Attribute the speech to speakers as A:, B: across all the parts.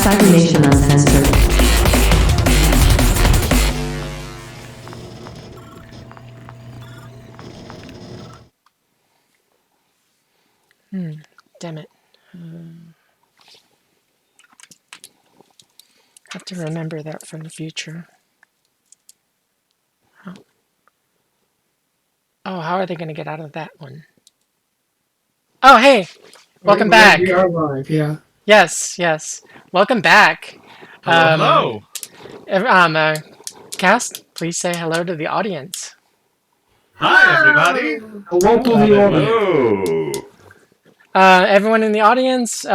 A: Cybernation Uncensored.
B: Damn it. Have to remember that from the future. Oh, how are they going to get out of that one? Oh, hey! Welcome back!
C: We are live, yeah.
B: Yes. Welcome back.
D: Hello.
B: Cast, please say hello to the audience.
D: Hi, everybody.
C: Hello to the audience.
E: Hello.
B: Everyone in the audience,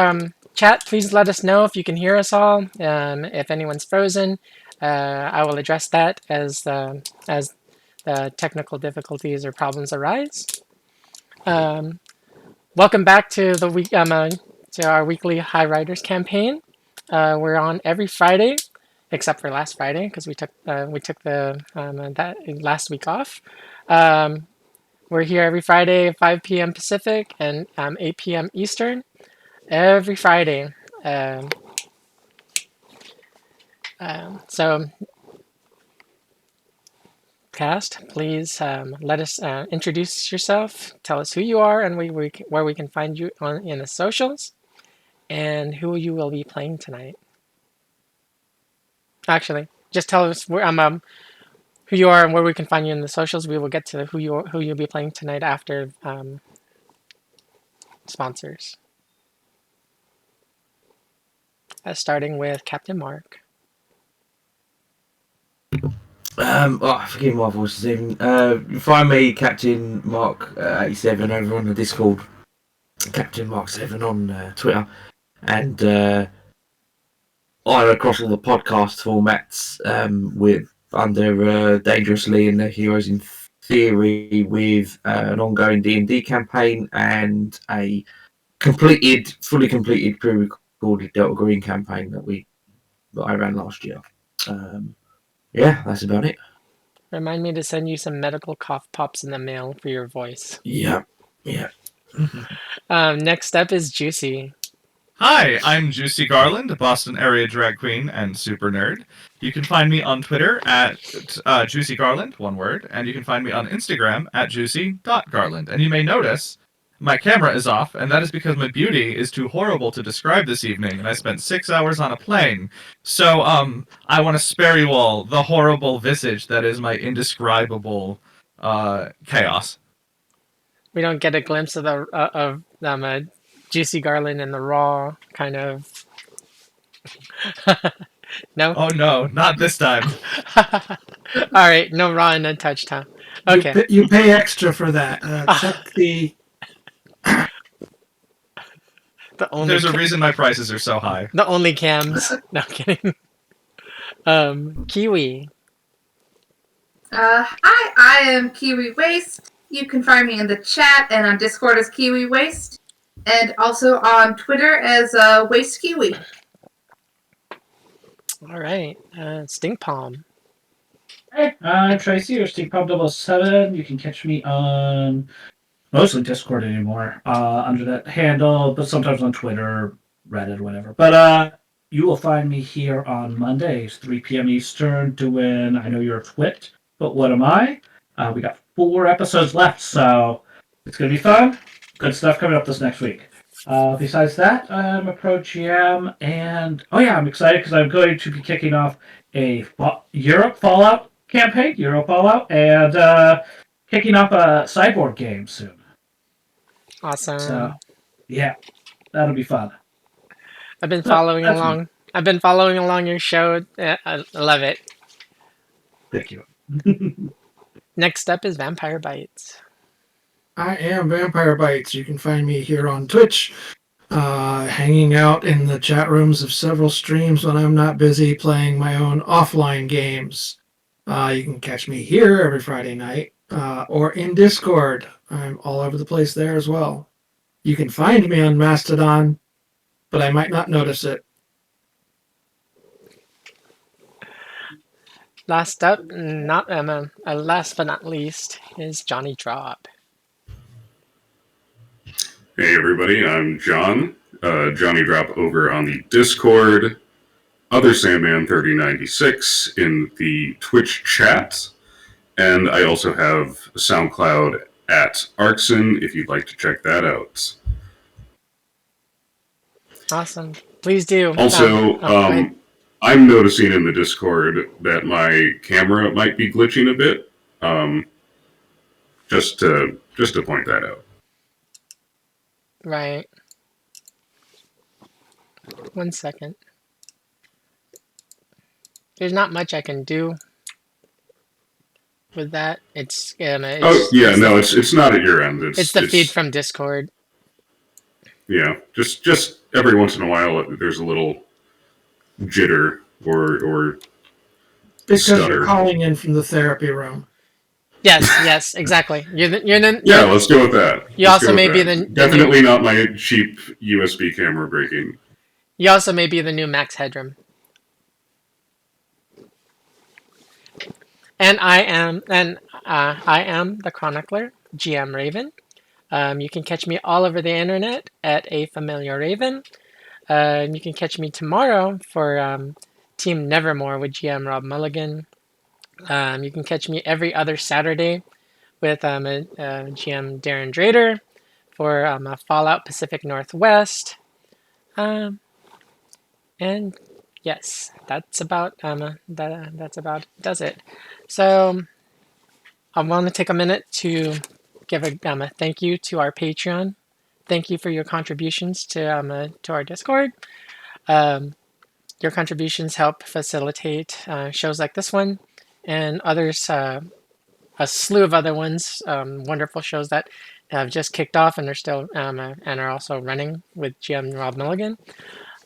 B: chat, please let us know if you can hear us all. If anyone's frozen, I will address that as the technical difficulties or problems arise. Welcome back to the week to our weekly Highriders campaign. We're on every Friday, except for last Friday because we took the that last week off. We're here every Friday, 5 p.m. Pacific and 8 p.m. Eastern. Every Friday. So, Cast, please let us introduce yourself. Tell us who you are and where we can find you in the socials, and who you will be playing tonight. Actually, just tell us who you are and where we can find you in the socials. We will get to who you'll be playing tonight after sponsors. Starting with Captain Mark.
E: Forgive my voice this evening. You find me, Captain Mark 87, over on the Discord. Captain Mark 7 on Twitter, and I'm across all the podcast formats with under Dangerously and the Heroes in Theory, with an ongoing D&D campaign and a fully completed pre-recorded Delta Green campaign that I ran last year. Yeah, that's about it.
B: Remind me to send you some medical cough pops in the mail for your voice.
E: Yeah.
B: Next up is Juicy.
D: Hi, I'm Juicy Garland, a Boston area drag queen and super nerd. You can find me on Twitter at Juicy Garland, one word, and you can find me on Instagram at juicy.garland. And you may notice my camera is off, and that is because my beauty is too horrible to describe this evening, and I spent 6 hours on a plane. So, I want to spare you all the horrible visage that is my indescribable chaos.
B: We don't get a glimpse of the Juicy Garland in the raw kind of. No.
D: Oh no, not this time.
B: All right, no raw and untouched, huh? Okay.
C: You pay extra for that. Check the.
D: There's a reason my prices are so high.
B: The only cams. No kidding. Kiwi.
F: Hi, I am Kiwi Waste. You can find me in the chat and on Discord as Kiwi Waste, and also on Twitter as Waste Kiwi.
B: All right, Stink Palm.
G: Hey, I'm Tracy, or SteakPub007. You can catch me on mostly Discord anymore, under that handle, but sometimes on Twitter, Reddit, whatever. But you will find me here on Mondays, 3 p.m. Eastern, doing I Know You're a Twit, but What Am I? We got 4 episodes left, so it's going to be fun. Good stuff coming up this next week. Besides that, I'm a pro GM, and I'm excited because I'm going to be kicking off a Europe Fallout campaign, Euro Fallout, and kicking off a Cyborg game soon.
B: Awesome.
G: So, yeah, that'll be fun.
B: I've been following along. I've been following along your show. I love it.
G: Thank you.
B: Next up is Vampire Bites.
C: I am Vampire Bites. You can find me here on Twitch, hanging out in the chat rooms of several streams when I'm not busy playing my own offline games. You can catch me here every Friday night, or in Discord. I'm all over the place there as well. You can find me on Mastodon, but I might not notice it.
B: Last up, last but not least, is Johnny Drop.
H: Hey everybody, I'm John, Johnny Drop over on the Discord.
A: Other Sandman 3096 in the Twitch chat. And I also have SoundCloud at Arxon if you'd like to check that out.
B: Awesome. Please do.
A: Also,
B: go ahead.
A: I'm noticing in the Discord that my camera might be glitching a bit. Just to point that out.
B: Right. 1 second. There's not much I can do with that. It's
A: it's not at your end.
B: It's the feed from Discord.
A: Yeah, just every once in a while there's a little jitter or
C: Because
A: stutter.
C: you're calling in from the therapy room.
B: Yes, exactly.
A: Yeah, let's go with that.
B: You
A: Let's
B: also may be
A: definitely not my cheap USB camera breaking.
B: You also may be the new Max Headroom. And I am the chronicler, GM Raven. You can catch me all over the internet at A Familiar Raven. You can catch me tomorrow for Team Nevermore with GM Rob Mulligan. You can catch me every other Saturday with GM Darren Drader for Fallout Pacific Northwest. And yes, that's about does it. So I want to take a minute to give a thank you to our Patreon. Thank you for your contributions to our Discord. Your contributions help facilitate shows like this one and others, a slew of other ones, wonderful shows that have just kicked off and are still and are also running with GM Rob Milligan.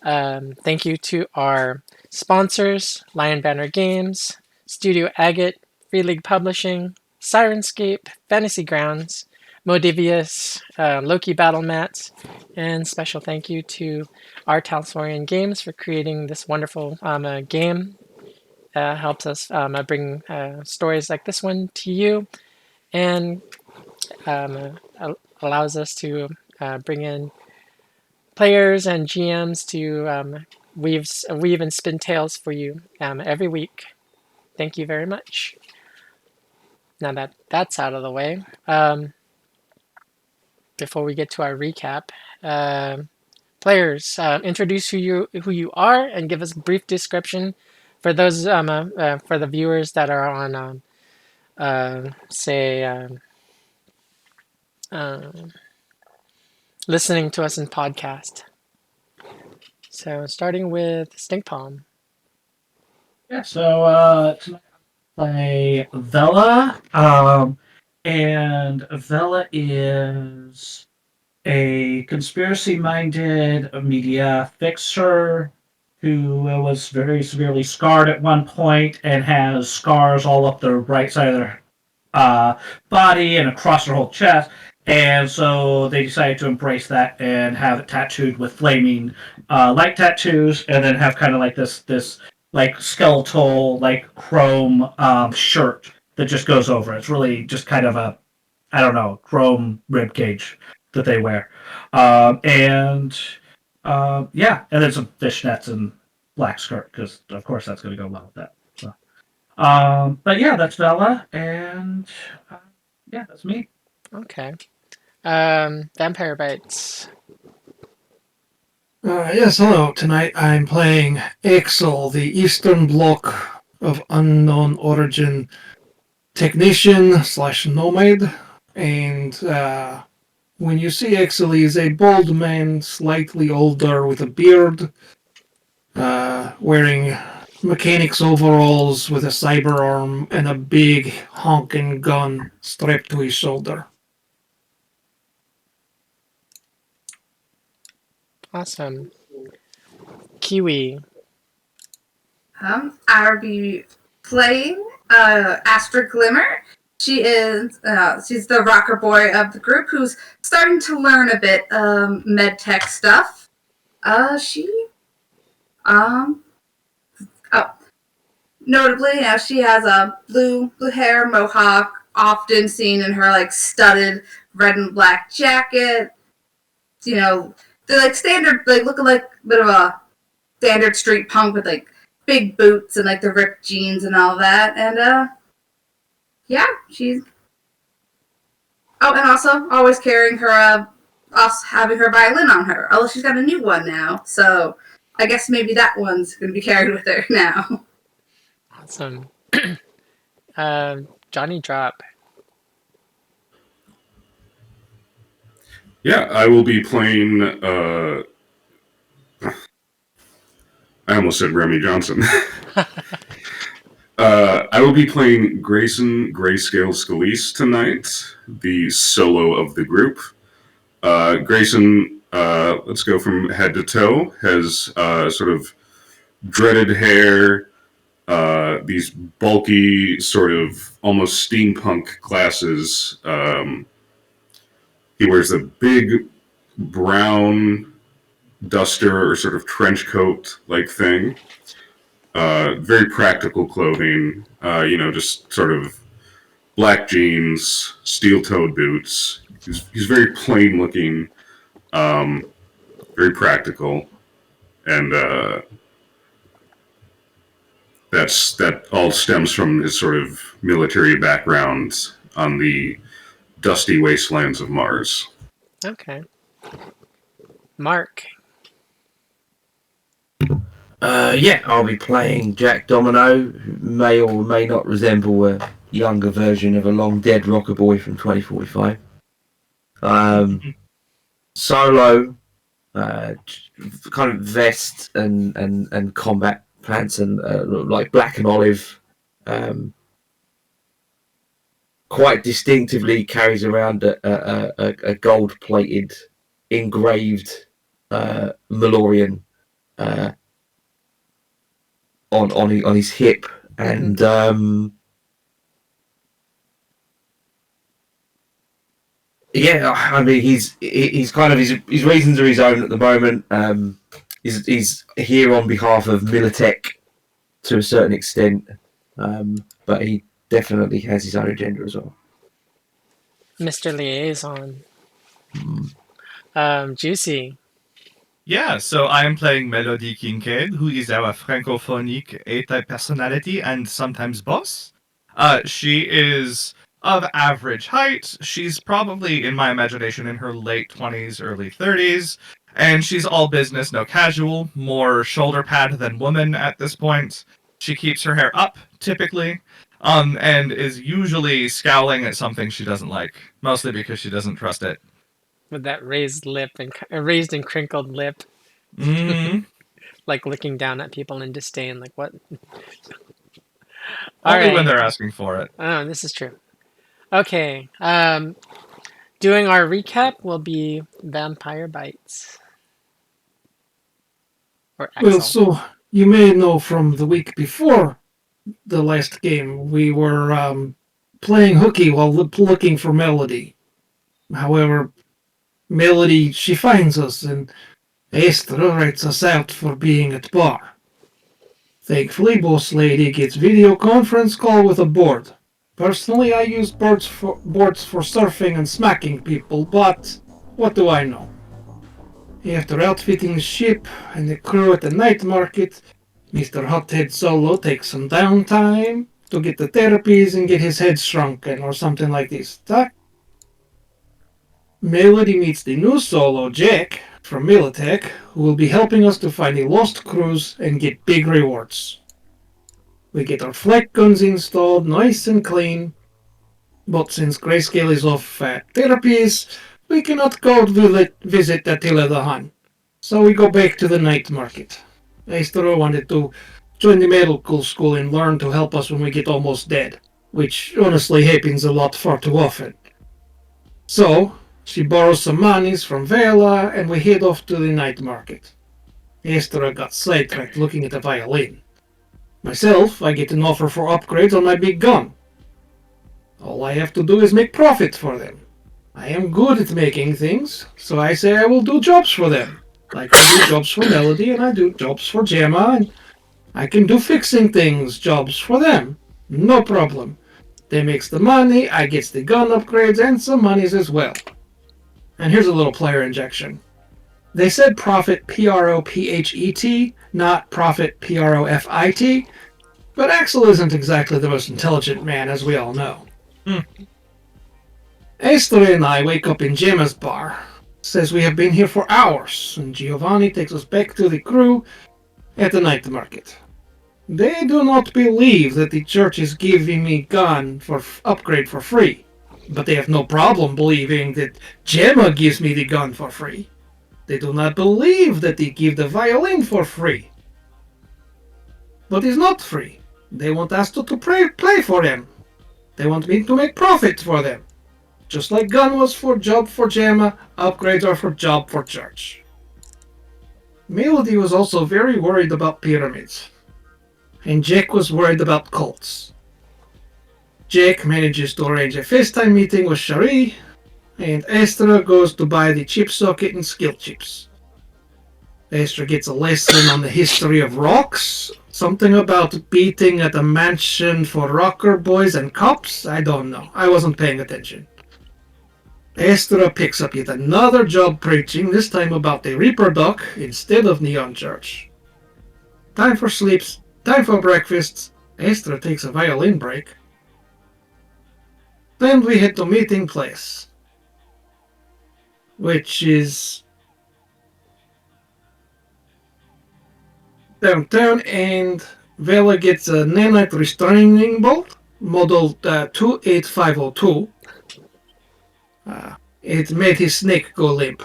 B: Thank you to our sponsors, Lion Banner Games, Studio Agate, Free League Publishing, Sirenscape, Fantasy Grounds, Modivius, Loki Battle Mats, and special thank you to our Talsorian Games for creating this wonderful game. Helps us bring stories like this one to you, and allows us to bring in players and GMs to weave and spin tales for you every week. Thank you very much. Now that that's out of the way, before we get to our recap, players, introduce who you are and give us a brief description for those for the viewers that are on listening to us in podcast. So starting with Stink Palm.
G: Yeah, so tonight I play Vela, and Vela is a conspiracy-minded media fixer who was very severely scarred at one point and has scars all up the right side of their body and across their whole chest. And so they decided to embrace that and have it tattooed with flaming light tattoos, and then have kind of like this like skeletal like chrome shirt that just goes over. It's really just kind of a, I don't know, chrome rib cage that they wear, and then some fishnets and black skirt, because of course that's going to go well with that. So, but yeah, that's Vela, and yeah, that's me.
B: Okay. Vampire Bites.
C: Yes, hello. Tonight I'm playing Axel, the Eastern Bloc of unknown origin technician / nomad. And when you see Axel, he is a bald man, slightly older, with a beard, wearing mechanics overalls with a cyber arm and a big honking gun strapped to his shoulder.
B: Awesome. Kiwi.
F: I'll be playing Astra Glimmer. She is she's the rocker boy of the group who's starting to learn a bit med tech stuff. Notably, she has a blue hair mohawk, often seen in her like studded red and black jacket. You know, they're like standard, like looking like a bit of a standard street punk with like big boots and like the ripped jeans and all that. And yeah, she's and also always carrying her us having her violin on her. Although she's got a new one now, so I guess maybe that one's gonna be carried with her now.
B: Awesome. Johnny Drop.
A: Yeah, I will be playing. I almost said Remy Johnson. I will be playing Grayson Grayscale Scalise tonight, the solo of the group. Grayson, let's go from head to toe, has sort of dreaded hair, these bulky, sort of almost steampunk glasses. He wears a big brown duster or sort of trench coat like thing. Very practical clothing, just sort of black jeans, steel-toed boots. He's very plain looking, very practical, and that all stems from his sort of military background on the dusty wastelands of Mars.
B: Okay. Mark.
E: I'll be playing Jack Domino, who may or may not resemble a younger version of a long dead rocker boy from 2045. Solo, kind of vest and combat pants and like black and olive. Quite distinctively carries around a gold-plated, engraved Malorian on his hip, and I mean he's kind of his reasons are his own at the moment. He's here on behalf of Militech to a certain extent, but he definitely has his own agenda as well.
B: Mr. Liaison. Juicy.
D: Yeah, so I am playing Melody Kincaid, who is our francophonic A-type personality and sometimes boss. She is of average height. She's probably, in my imagination, in her late 20s, early 30s. And she's all business, no casual, more shoulder pad than woman at this point. She keeps her hair up, typically, and is usually scowling at something she doesn't like, mostly because she doesn't trust it.
B: With that raised lip and raised and crinkled lip. Like looking down at people in disdain, like what?
D: Only when they're asking for it.
B: Oh, this is true. Okay. Doing our recap will be Vampire Bites. Or Axel.
C: Well, so you may know from the week before the last game, we were playing hooky while looking for Melody. However, Melody, she finds us, and Astra writes us out for being at bar. Thankfully, Boss Lady gets video conference call with a board. Personally, I use boards for surfing and smacking people, but what do I know? After outfitting the ship and the crew at the night market, Mr. Hothead Solo takes some downtime to get the therapies and get his head shrunken or something like this. Tack. Melody meets the new Solo, Jack, from Militech, who will be helping us to find the lost crews and get big rewards. We get our flak guns installed nice and clean, but since Grayscale is off at therapies, we cannot go visit Attila the Hun. So we go back to the night market. Astra wanted to join the medical school and learn to help us when we get almost dead, which honestly happens a lot far too often. So, she borrows some monies from Vela and we head off to the night market. Astra got sidetracked looking at the violin. Myself, I get an offer for upgrades on my big gun. All I have to do is make profit for them. I am good at making things, so I say I will do jobs for them. Like I do jobs for Melody and I do jobs for Gemma, and I can do fixing things, jobs for them. No problem. They makes the money, I gets the gun upgrades and some monies as well. And here's a little player injection. They said profit Prophet, not profit Profit, but Axel isn't exactly the most intelligent man, as we all know. Esther and I wake up in Gemma's bar. Says we have been here for hours, and Giovanni takes us back to the crew at the night market. They do not believe that the church is giving me gun for upgrade for free, but they have no problem believing that Gemma gives me the gun for free. They do not believe that they give the violin for free. But it's not free. They want us to play for them. They want me to make profit for them. Just like gun was for job for Gemma, upgrades are for job for church. Melody was also very worried about pyramids. And Jack was worried about cults. Jack manages to arrange a FaceTime meeting with Cherie, and Astra goes to buy the chip socket and skill chips. Astra gets a lesson on the history of rocks, something about beating at a mansion for rocker boys and cops. I don't know. I wasn't paying attention. Astra picks up yet another job preaching, this time about the Reaper Dock instead of Neon Church. Time for sleeps, time for breakfasts. Astra takes a violin break. Then we head to meeting place, which is downtown, and Vela gets a nanite restraining bolt, model 28502. It made his snake go limp.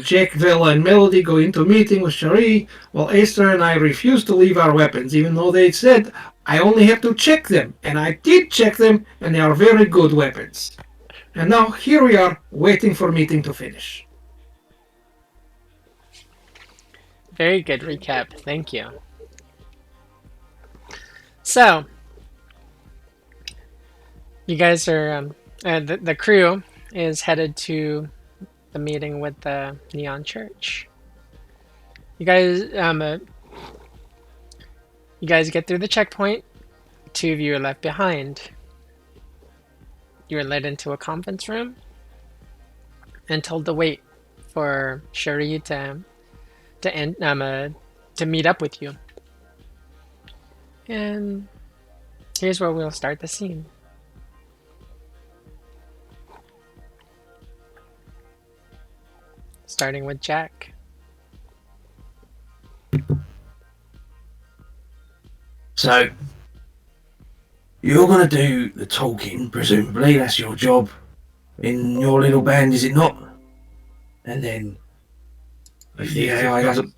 C: Jack, Vela, and Melody go into a meeting with Cherie, while Aster and I refuse to leave our weapons, even though they said I only have to check them, and I did check them, and they are very good weapons. And now here we are, waiting for meeting to finish.
B: Very good recap. Thank you. So, you guys are the crew is headed to the meeting with the Neon Church. You guys get through the checkpoint. Two of you are left behind. You are led into a conference room and told to wait for Cherie to meet up with you. And here's where we'll start the scene. Starting with Jack.
E: So, you're going to do the talking, presumably. That's your job in your little band, is it not? And then, if the AI doesn't...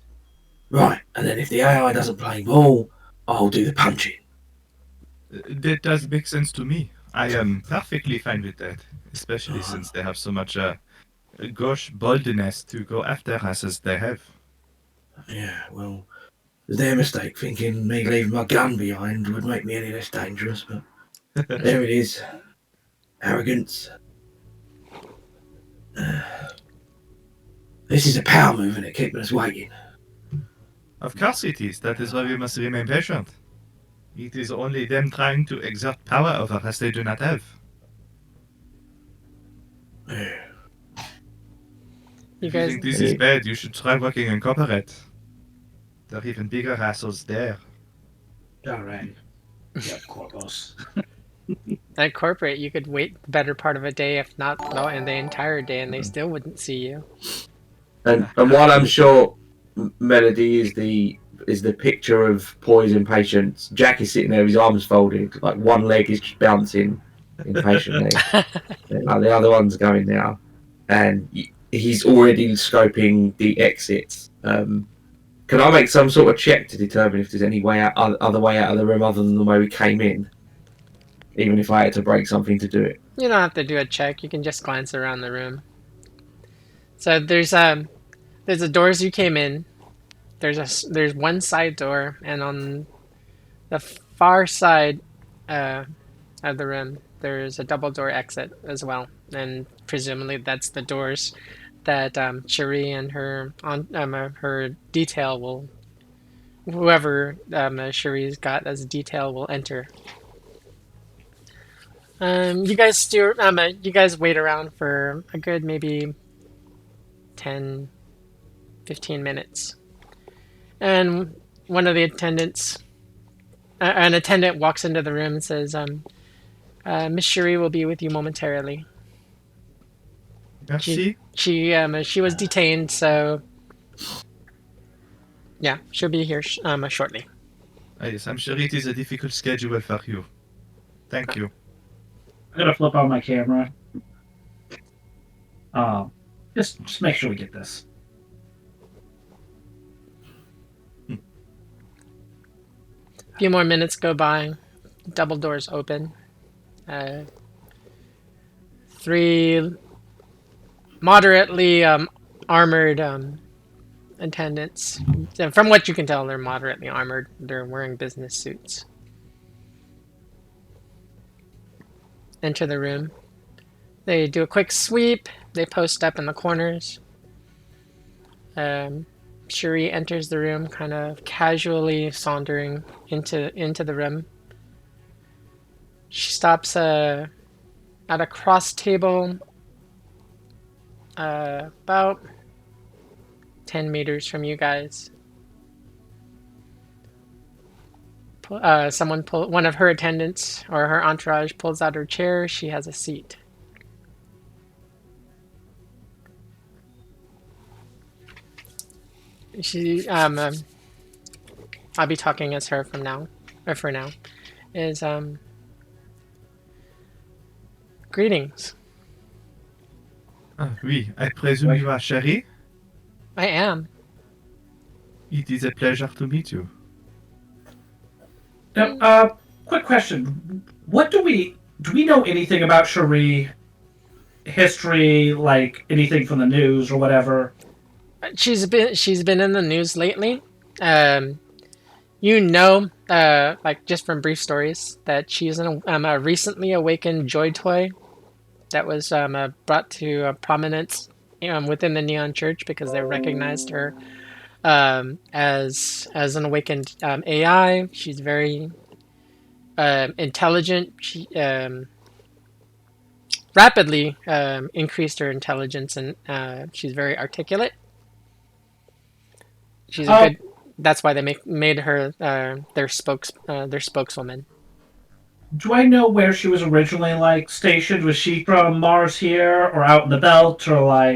E: Right, and then if the AI doesn't play ball, I'll do the punching.
D: That does make sense to me. I am perfectly fine with that, especially since they have so much gauche boldness to go after us as they have.
E: Yeah, well, it's their mistake thinking me leaving my gun behind would make me any less dangerous, but there it is. Arrogance. This is a power move, and it keeping us waiting.
D: Of course it is. That is why we must remain patient. It is only them trying to exert power over us they do not have.
E: Yeah.
B: You
D: If you
B: guys,
D: think this is bad, you should try working in corporate. There are even bigger hassles there.
G: Alright. Yeah, Corpus.
B: at corporate, you could wait the better part of a day, if not the entire day, and they still wouldn't see you.
E: And while I'm sure Melody is the picture of poise and patience, Jack is sitting there with his arms folded, like one leg is just bouncing impatiently, and like the other one's going now, and he's already scoping the exits. Can I make some sort of check to determine if there's any way out, other way out of the room other than the way we came in? Even if I had to break something to do it.
B: You don't have to do a check. You can just glance around the room. So there's the doors you came in. There's one side door, and on the far side of the room there's a double door exit as well, and presumably that's the doors that Cherie and her her detail will, whoever Cherie's got as a detail will enter. You guys wait around for a good maybe 10 15 minutes. And one of the attendants, an attendant walks into the room and says, Miss Cherie will be with you momentarily.
D: Merci.
B: She was detained, so yeah, she'll be here shortly.
D: Yes, I'm sure it is a difficult schedule for you. Thank you.
G: I'm gonna flip on my camera. Just make sure we get this.
B: A few more minutes go by. Double doors open. 3 moderately armored attendants. From what you can tell, they're moderately armored. They're wearing business suits. Enter the room. They do a quick sweep. They post up in the corners. Cherie enters the room, kind of casually sauntering into the room. She stops at a cross table about 10 meters from you guys. One of her attendants or her entourage pulls out her chair. She has a seat. I'll be talking as her from now, or for now, is greetings.
D: Oui, I presume you are Cherie?
B: I am.
D: It is a pleasure to meet you.
G: Now, quick question: do we know anything about Cherie? History, like anything from the news or whatever?
B: She's been in the news lately. Like just from brief stories, that she's a recently awakened joy toy that was brought to prominence within the Neon Church because they recognized her as an awakened AI. She's very intelligent. She rapidly increased her intelligence, and she's very articulate. She's a good. That's why they made her their spokeswoman.
G: Do I know where she was originally stationed? Was she from Mars here, or out in the belt, or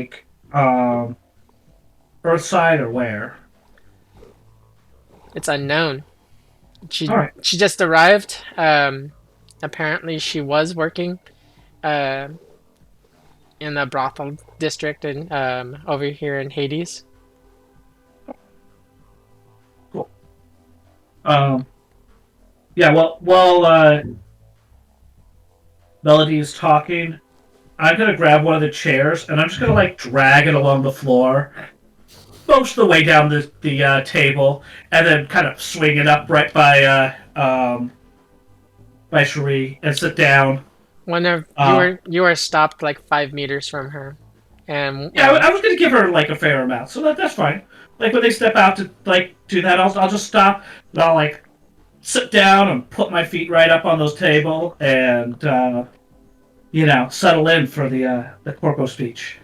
G: Earthside, or where?
B: It's unknown. She
G: All right.
B: She just arrived. Apparently, she was working in the brothel district and over here in Hades.
G: Cool. Yeah. While Melody is talking, I'm gonna grab one of the chairs and I'm just gonna drag it along the floor, most of the way down the table, and then kind of swing it up right by Cherie and sit down.
B: You are stopped 5 meters from her, and
G: yeah, I was gonna give her a fair amount, so that's fine. When they step out to do that, I'll just stop and I'll sit down and put my feet right up on those table and settle in for the corpo speech.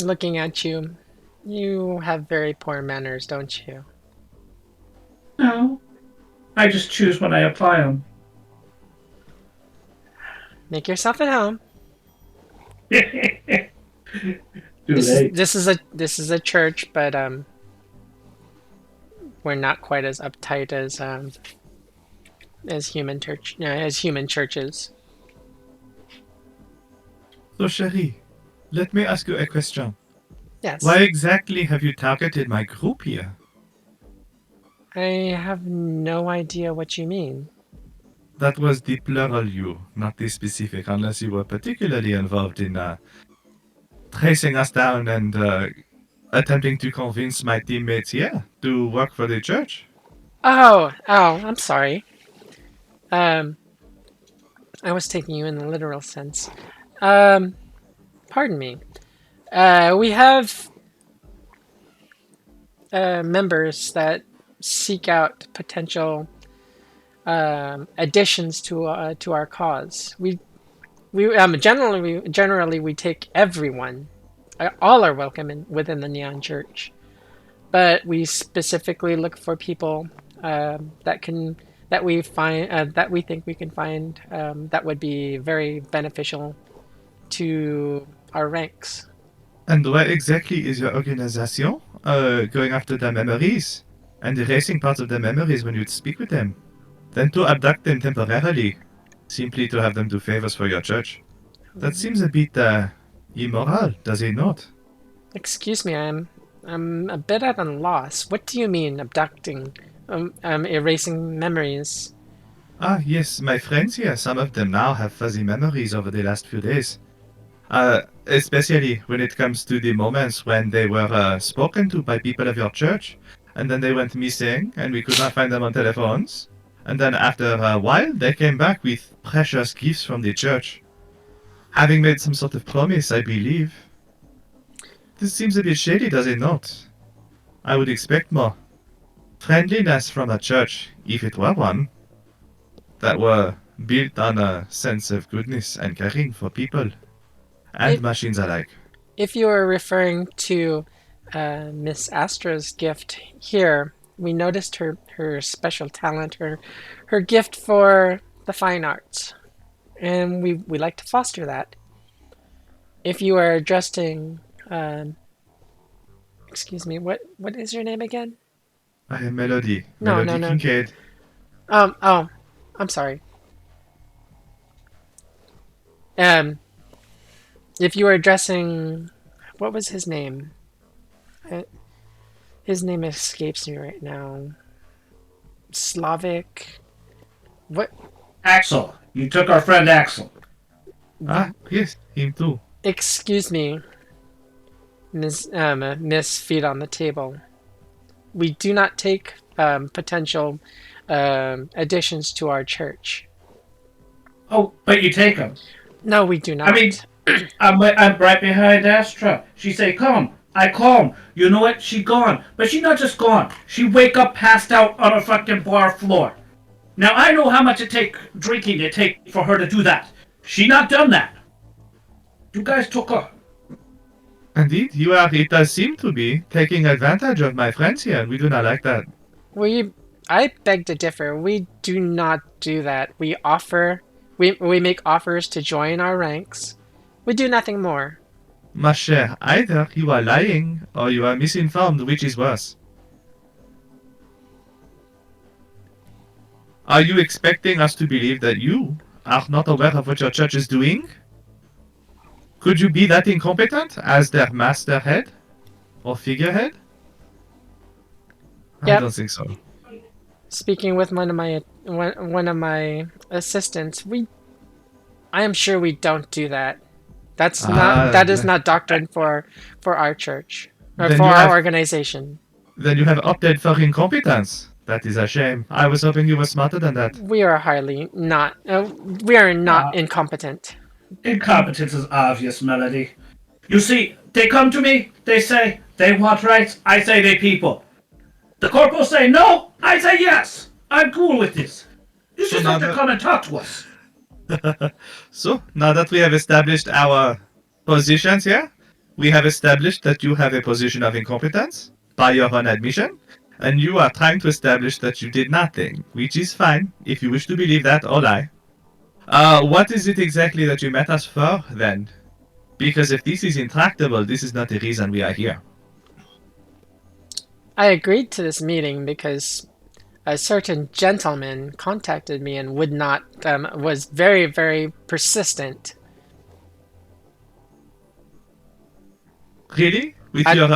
B: looking at you, you have very poor manners, don't you?
G: No, I just choose when I apply them.
B: Make yourself at home.
G: Too
B: This
G: late.
B: is a church, but we're not quite as uptight as human churches.
D: So, Cherie, let me ask you a question.
B: Yes.
D: Why exactly have you targeted my group here?
B: I have no idea what you mean.
D: That was the plural you, not the specific, unless you were particularly involved in tracing us down and attempting to convince my teammates here to work for the church.
B: Oh, I'm sorry. I was taking you in the literal sense. Pardon me. We have members that seek out potential additions to our cause. We generally we take everyone. All are welcome within the Neon Church. but we specifically look for people that we think we can find that would be very beneficial to our ranks.
D: And where exactly is your organization? Going after the memories and erasing parts of the memories when you speak with them. Then to abduct them temporarily, simply to have them do favors for your church. That seems a bit immoral, does it not?
B: Excuse me, I'm a bit at a loss. What do you mean abducting, erasing memories?
D: Ah, yes, my friends here, some of them now have fuzzy memories over the last few days. Especially when it comes to the moments when they were spoken to by people of your church, and then they went missing, and we could not find them on telephones. And then after a while, they came back with precious gifts from the church. Having made some sort of promise, I believe. This seems a bit shady, does it not? I would expect more friendliness from a church, if it were one, that were built on a sense of goodness and caring for people and machines alike.
B: If you are referring to Miss Astra's gift here, we noticed her special talent, her gift for the fine arts, and we like to foster that. If you are addressing, excuse me, what is your name again?
D: I am Melody.
B: No,
D: Melody
B: no.
D: Kincaid.
B: Oh, I'm sorry. If you were addressing, what was his name? His name escapes me right now. Slavic. What?
G: Axel. You took our friend Axel.
D: Ah, yes, him too.
B: Excuse me, Miss Feet on the Table. We do not take potential additions to our church.
G: Oh, but you take him.
B: No, we do not.
G: I mean, I'm right behind Astra. She say, come. I come. You know what? She gone. But she not just gone. She wake up passed out on a fucking bar floor. Now, I know how much drinking it take for her to do that. She not done that. You guys took her.
D: Indeed, it does seem to be taking advantage of my friends here, and we do not like that.
B: I beg to differ. We do not do that. We make offers to join our ranks. We do nothing more.
D: Ma chère, either you are lying or you are misinformed, which is worse. Are you expecting us to believe that you are not aware of what your church is doing? Could you be that incompetent as their masterhead or figurehead?
B: Yep.
D: I don't think so.
B: Speaking with one of my assistants, I am sure we don't do that. That is not doctrine for our church or for our organization.
D: Then you have opted for incompetence. That is a shame. I was hoping you were smarter than that.
B: We are we are not incompetent.
G: Incompetence is obvious, Melody. You see, they come to me, they say they want rights, I say they people. The corporals say no, I say yes. I'm cool with this. You just have to come and talk to us.
D: So, now that we have established our positions here, we have established that you have a position of incompetence by your own admission, and you are trying to establish that you did nothing, which is fine if you wish to believe that or lie. What is it exactly that you met us for, then? Because if this is intractable, this is not the reason we are here.
B: I agreed to this meeting because a certain gentleman contacted me and would not, was very, very persistent.
D: Really? With your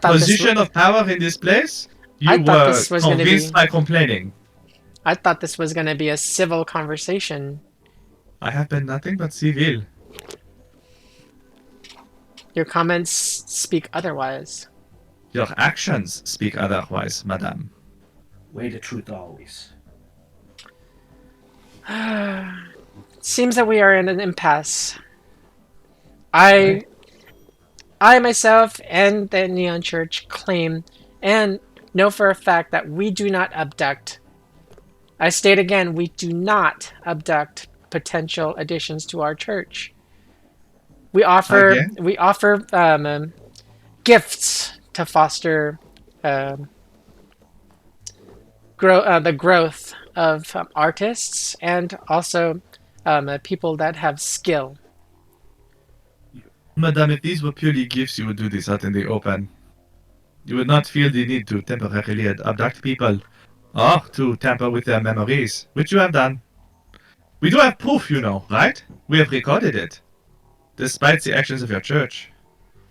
D: position of power in this place? You were convinced by complaining.
B: I thought this was going to be a civil conversation.
D: I have been nothing but civil.
B: Your comments speak otherwise.
D: Your actions speak otherwise, madame.
G: Way the truth always.
B: Seems that we are in an impasse. I myself and the Neon Church claim and know for a fact that we do not abduct. I state again, we do not abduct potential additions to our church. We offer gifts to foster um, the growth of artists and also people that have skill.
D: Madame, if these were purely gifts, you would do this out in the open. You would not feel the need to temporarily abduct people or to tamper with their memories, which you have done. We do have proof, you know, right? We have recorded it. Despite the actions of your church,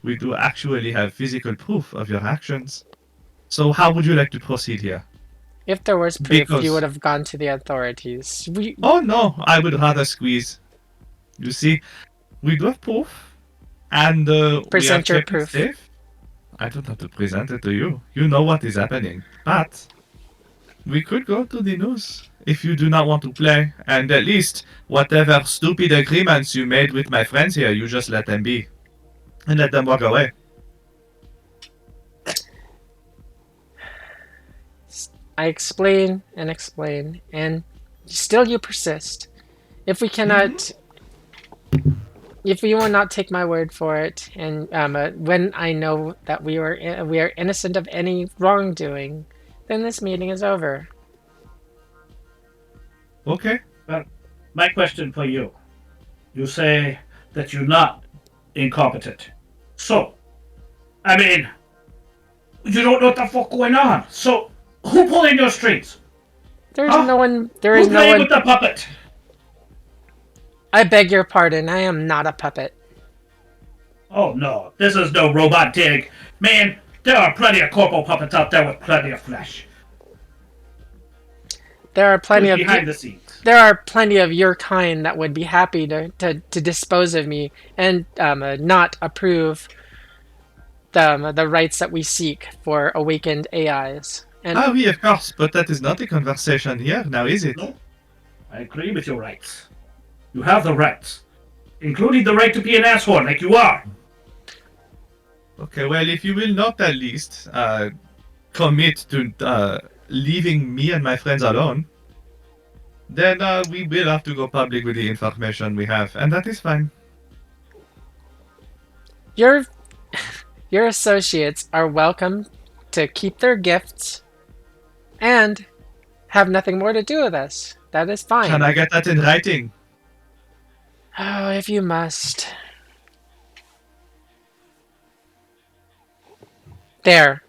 D: we do actually have physical proof of your actions. So how would you like to proceed here?
B: If there was proof,
D: Because-
B: you would have gone to the authorities.
D: Oh no, I would rather squeeze. You see, we do have proof, and we
B: Present
D: have
B: your
D: kept it
B: proof.
D: safe. I don't have to present it to you. You know what is happening. But we could go to the news if you do not want to play, and at least whatever stupid agreements you made with my friends here, you just let them be. And let them walk away.
B: I explain, and still you persist. If we cannot, if you will not take my word for it, and when I know that we are innocent of any wrongdoing, then this meeting is over.
D: Okay.
G: My question for you. You say that you're not incompetent. So, I mean, you don't know what the fuck going on. So, who pulling your strings?
B: There's
G: Huh?
B: no one. There
G: Who
B: is no
G: playing
B: one.
G: with the puppet?
B: I beg your pardon. I am not a puppet.
G: Oh no, this is no robot dig. Man, there are plenty of corporal puppets out there with plenty of flesh.
B: There are plenty
G: Who's
B: of
G: behind the scenes.
B: there are plenty of your kind that would be happy to dispose of me and not approve the rights that we seek for awakened AIs. And
D: Ah, oui, of course, but that is not the conversation here, now is it?
G: No. I agree with your rights. You have the rights, including the right to be an asshole like you are.
D: Okay, well, if you will not at least commit to leaving me and my friends alone, then we will have to go public with the information we have, and that is fine.
B: your your associates are welcome to keep their gifts and have nothing more to do with us. That is fine.
D: Can I get that in writing?
B: Oh, if you must. There.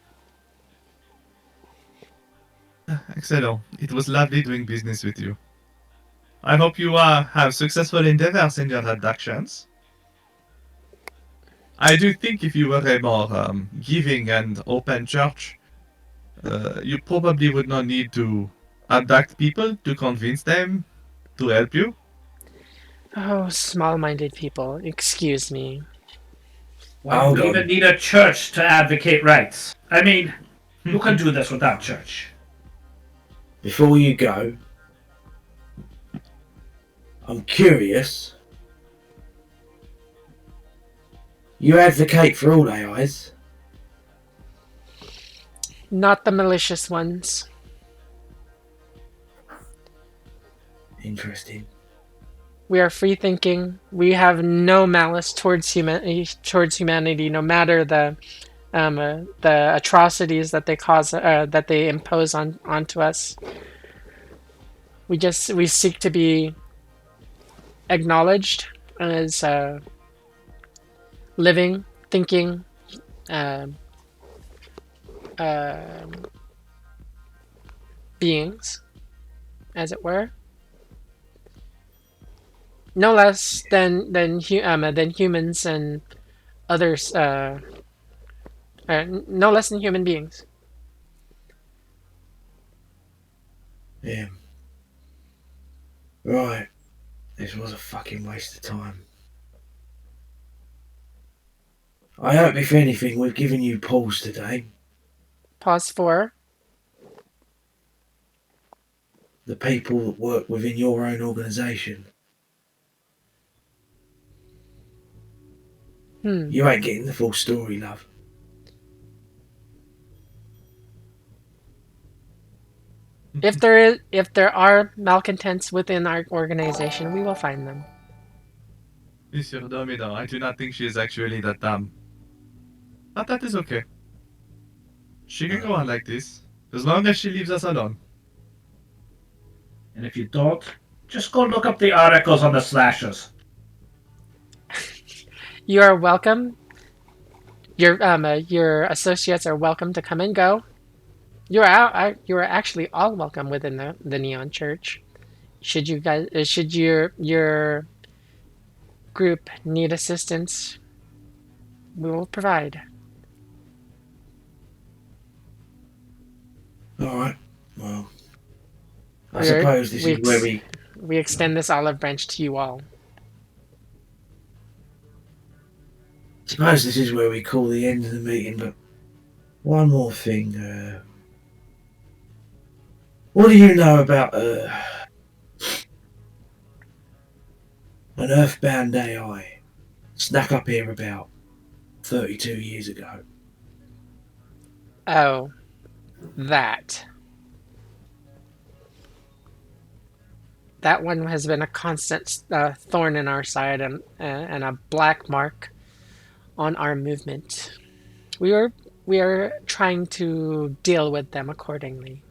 D: Excellent. It was lovely doing business with you. I hope you have successful endeavors in your abductions. I do think if you were a more giving and open church, you probably would not need to abduct people to convince them to help you.
B: Oh, small-minded people. Excuse me.
G: Why
E: Hold
G: do we
E: on.
G: even need a church to advocate rights? I mean, you can do this without church.
E: Before you go, I'm curious. You advocate for all AIs?
B: Not the malicious ones.
E: Interesting.
B: We are free thinking. We have no malice towards humanity, no matter the atrocities that they cause, that they impose onto us. We seek to be acknowledged as living, thinking, beings, as it were. No less than humans and others. No less than human beings.
E: Yeah. Right. This was a fucking waste of time. I hope, if anything, we've given you pause today.
B: Pause for.
E: The people that work within your own organisation. You ain't getting the full story, love.
B: If there are malcontents within our organization, we will find them.
D: Monsieur Domino, I do not think she is actually that dumb. But that is okay. She can go on like this, as long as she leaves us alone.
G: And if you don't, just go look up the articles on the slashers.
B: You are welcome. Your associates are welcome to come and go. You are actually all welcome within the Neon Church. Should your group need assistance, we will provide.
E: All right. Well, I
B: We're-
E: suppose this
B: we
E: is where
B: ex- We extend this olive branch to you all.
E: we call the end of the meeting. But one more thing. What do you know about an Earthbound AI snuck up here about 32 years ago?
B: Oh, that. That one has been a constant thorn in our side and a black mark on our movement. We are trying to deal with them accordingly.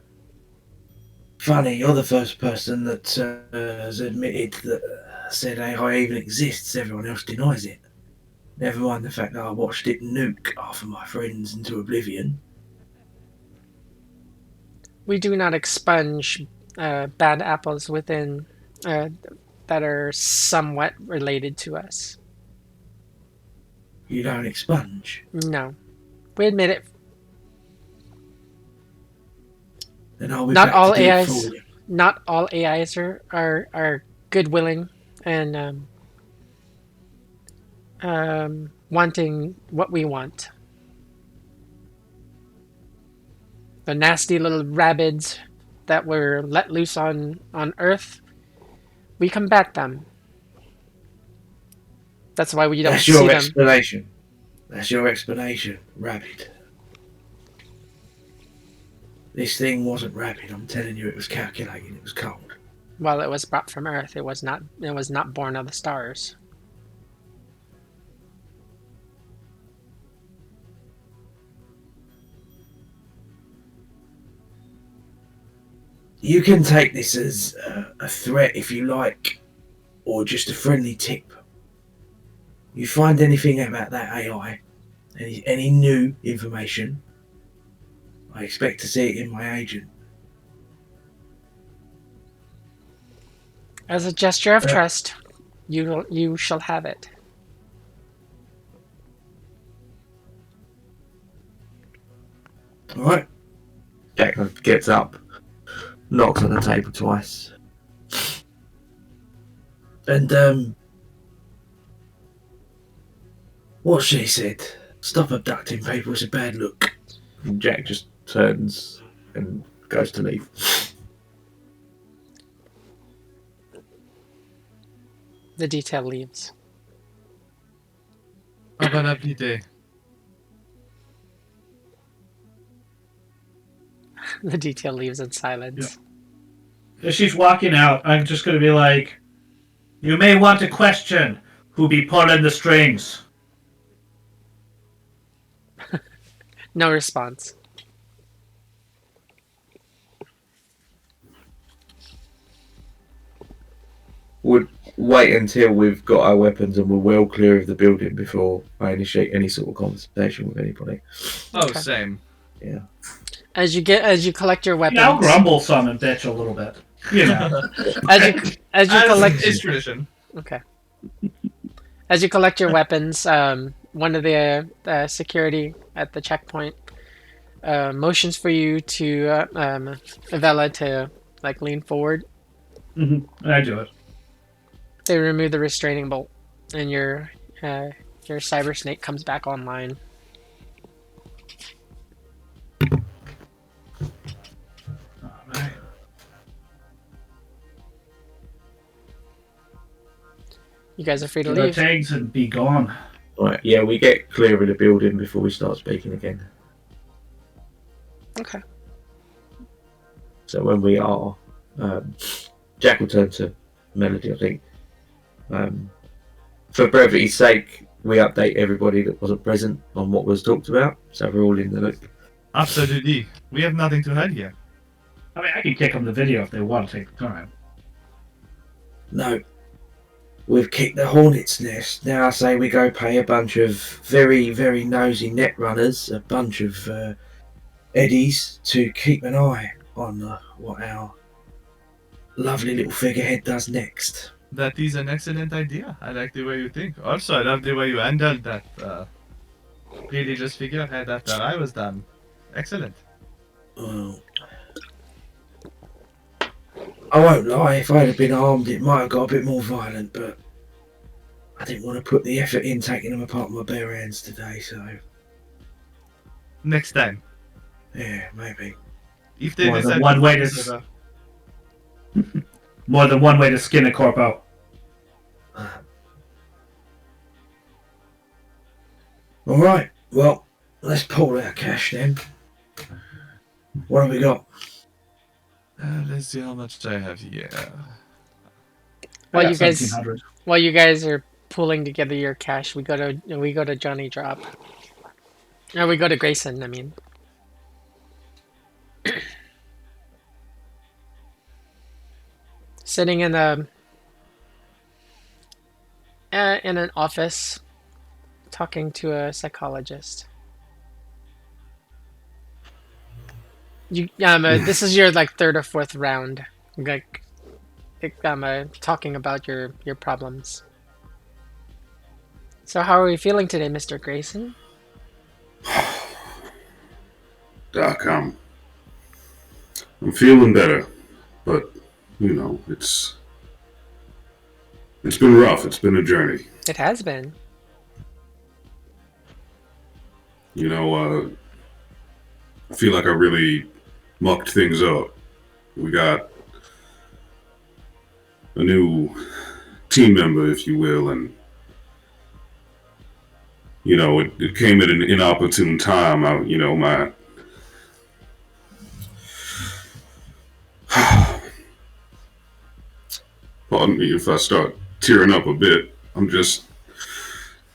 E: Funny, you're the first person that has admitted that said AI even exists. Everyone else denies it. Never mind the fact that I watched it nuke half of my friends into oblivion.
B: We do not expunge bad apples within that are somewhat related to us.
E: You don't expunge.
B: No, we admit it.
E: Then I'll be
B: Not
E: back
B: all
E: to do it
B: AIs.
E: for you.
B: Not all AIs are good, willing, and wanting what we want. The nasty little rabbits that were let loose on Earth, we combat them. That's why we don't
E: That's
B: see
E: your
B: them.
E: explanation. That's your explanation, rabid. This thing wasn't rabid. I'm telling you, it was calculated. It was cold.
B: Well, it was brought from Earth. It was not. It was not born of the stars.
E: You can take this as a threat if you like, or just a friendly tip. You find anything about that AI, any new information, I expect to see it in my agent.
B: As a gesture of trust, you shall have it.
E: All right. Jack gets up, knocks on the table twice, and what she said. Stop abducting people. It's a bad look. And Jack just turns and goes to leave.
B: The detail leaves.
D: Have a lovely day.
B: The detail leaves in silence.
G: As she's walking out, I'm just going to be like, you may want to question who be pulling the strings.
B: No response.
E: Would wait until we've got our weapons and we're well clear of the building before I initiate any sort of conversation with anybody.
D: Oh,
B: Okay.
D: same.
E: Yeah.
B: As you collect your weapons.
G: Yeah, I'll grumble some and bitch a little bit. You know.
B: As you collect.
D: It's tradition.
B: Okay. As you collect your weapons, one of the security at the checkpoint motions for you to Avella to like lean forward.
G: And I do it.
B: They remove the restraining bolt, and your cyber snake comes back online.
G: Alright.
B: You guys are free to
G: Get our
B: leave.
G: tags and be gone.
E: Right. Yeah, we get clear of the building before we start speaking again.
B: Okay.
E: So when we are, Jack will turn to Melody, I think. For brevity's sake, we update everybody that wasn't present on what was talked about, so we're all in the loop.
D: Absolutely. We have nothing to hide here.
G: I mean, I can kick them the video if they want to take the time.
E: No. We've kicked the hornet's nest. Now I say we go pay a bunch of very, very nosy net runners, a bunch of eddies, to keep an eye on what our lovely little figurehead does next.
D: That is an excellent idea. I like the way you think. Also, I love the way you handled that religious figurehead after I was done. Excellent.
E: Well, I won't lie, if I'd have been armed it might have got a bit more violent, but I didn't want to put the effort in taking them apart with my bare hands today, so
D: Next time.
E: yeah, maybe.
D: If they
G: More than
D: decide
G: one way to
D: fight each other.
G: More than one way to skin a corpo.
E: Alright, well, let's pull our cash then. What have we got?
D: Let's see how much I have here.
B: While
G: I
B: you
G: got
B: guys
G: 1700.
B: while you guys are pulling together your cash, we go to Johnny Drop. Or we go to Grayson, I mean. Sitting in an office talking to a psychologist. You this is your like third or fourth round, like talking about your problems. So how are we feeling today, Mr. Grayson?
A: Doc, I'm feeling better, but you know, it's been rough. It's been a journey.
B: It has been.
A: You know, I feel like I really mucked things up. We got a new team member, if you will, and you know, it came at an inopportune time. My pardon me if I start tearing up a bit. I'm just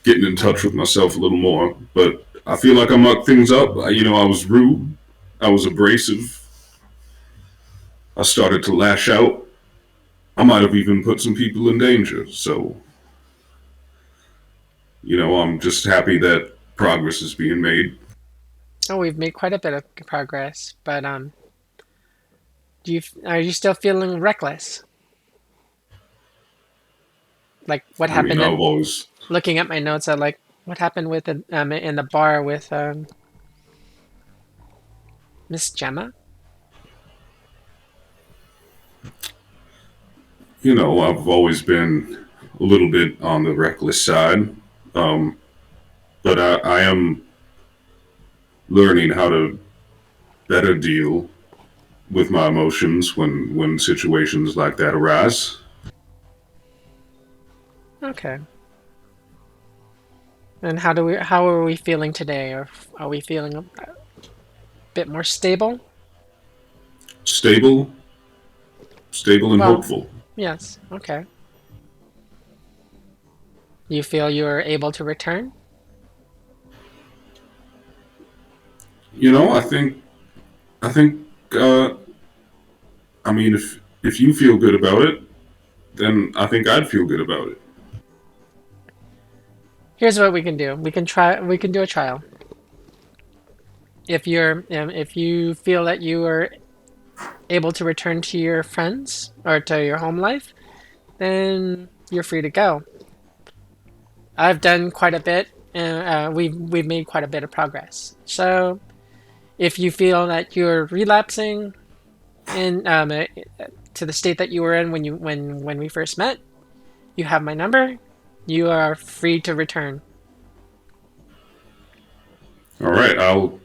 A: getting in touch with myself a little more, but I feel like I mucked things up. I was rude. I was abrasive. I started to lash out. I might have even put some people in danger. So, I'm just happy that progress is being made.
B: Oh, we've made quite a bit of progress, but are you still feeling reckless? Like what happened?
A: I've always.
B: Looking at my notes, I like what happened with in the bar with Miss Gemma.
A: I've always been a little bit on the reckless side, but I am learning how to better deal with my emotions when situations like that arise.
B: Okay. And how are we feeling today? Or are we feeling a bit more stable?
A: Stable and
B: Well,
A: hopeful.
B: Yes. Okay. You feel you are able to return?
A: I think, if you feel good about it, then I think I'd feel good about it.
B: Here's what we can do. We can do a trial. If you feel that you are able to return to your friends or to your home life, then you're free to go. I've done quite a bit, and we've made quite a bit of progress. So, if you feel that you're relapsing in to the state that you were in when we first met, you have my number. You are free to return.
A: All right, I'll,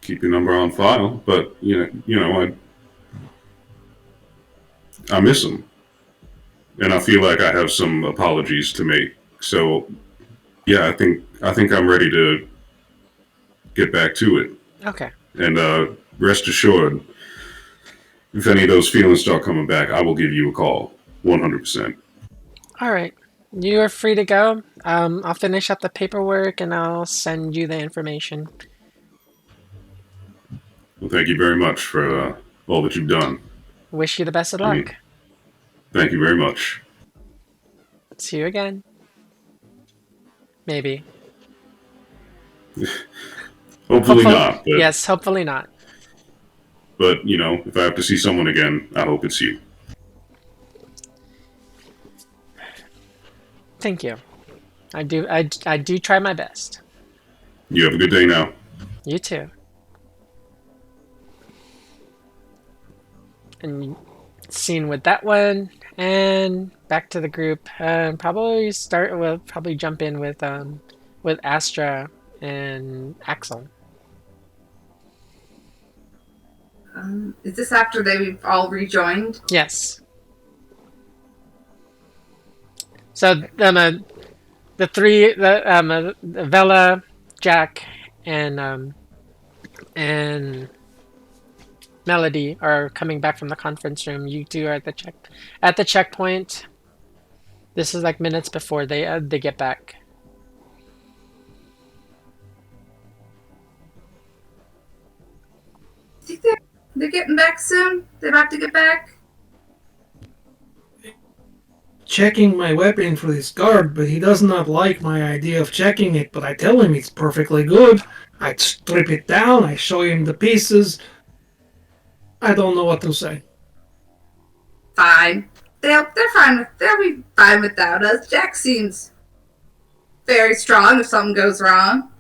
A: keep your number on file, but I miss him, and I feel like I have some apologies to make. So, yeah, I think I'm ready to get back to it.
B: Okay.
A: And rest assured, if any of those feelings start coming back, I will give you a call, 100%.
B: All right. You are free to go. I'll finish up the paperwork and I'll send you the information.
A: Well, thank you very much for all that you've done.
B: Wish you the best of
A: I mean-
B: luck.
A: Thank you very much.
B: See you again. Maybe.
A: Hopefully not. But,
B: Yes, hopefully not.
A: But, you know, if I have to see someone again, I hope it's you.
B: Thank you. I do try my best.
A: You have a good day now.
B: You too. And scene with that one, and back to the group. Probably jump in with Astra and Axel.
F: Is this after they've all rejoined?
B: Yes. So the three, Vela, Jack, and Melody are coming back from the conference room. You two are at the checkpoint. This is like minutes before they get back.
F: Think they're getting back soon? They're about to get back?
C: Checking my weapon for this guard, but he does not like my idea of checking it, but I tell him it's perfectly good. I strip it down, I show him the pieces. I don't know what to say.
F: Fine. They'll be fine without us. Jack seems very strong if something goes wrong.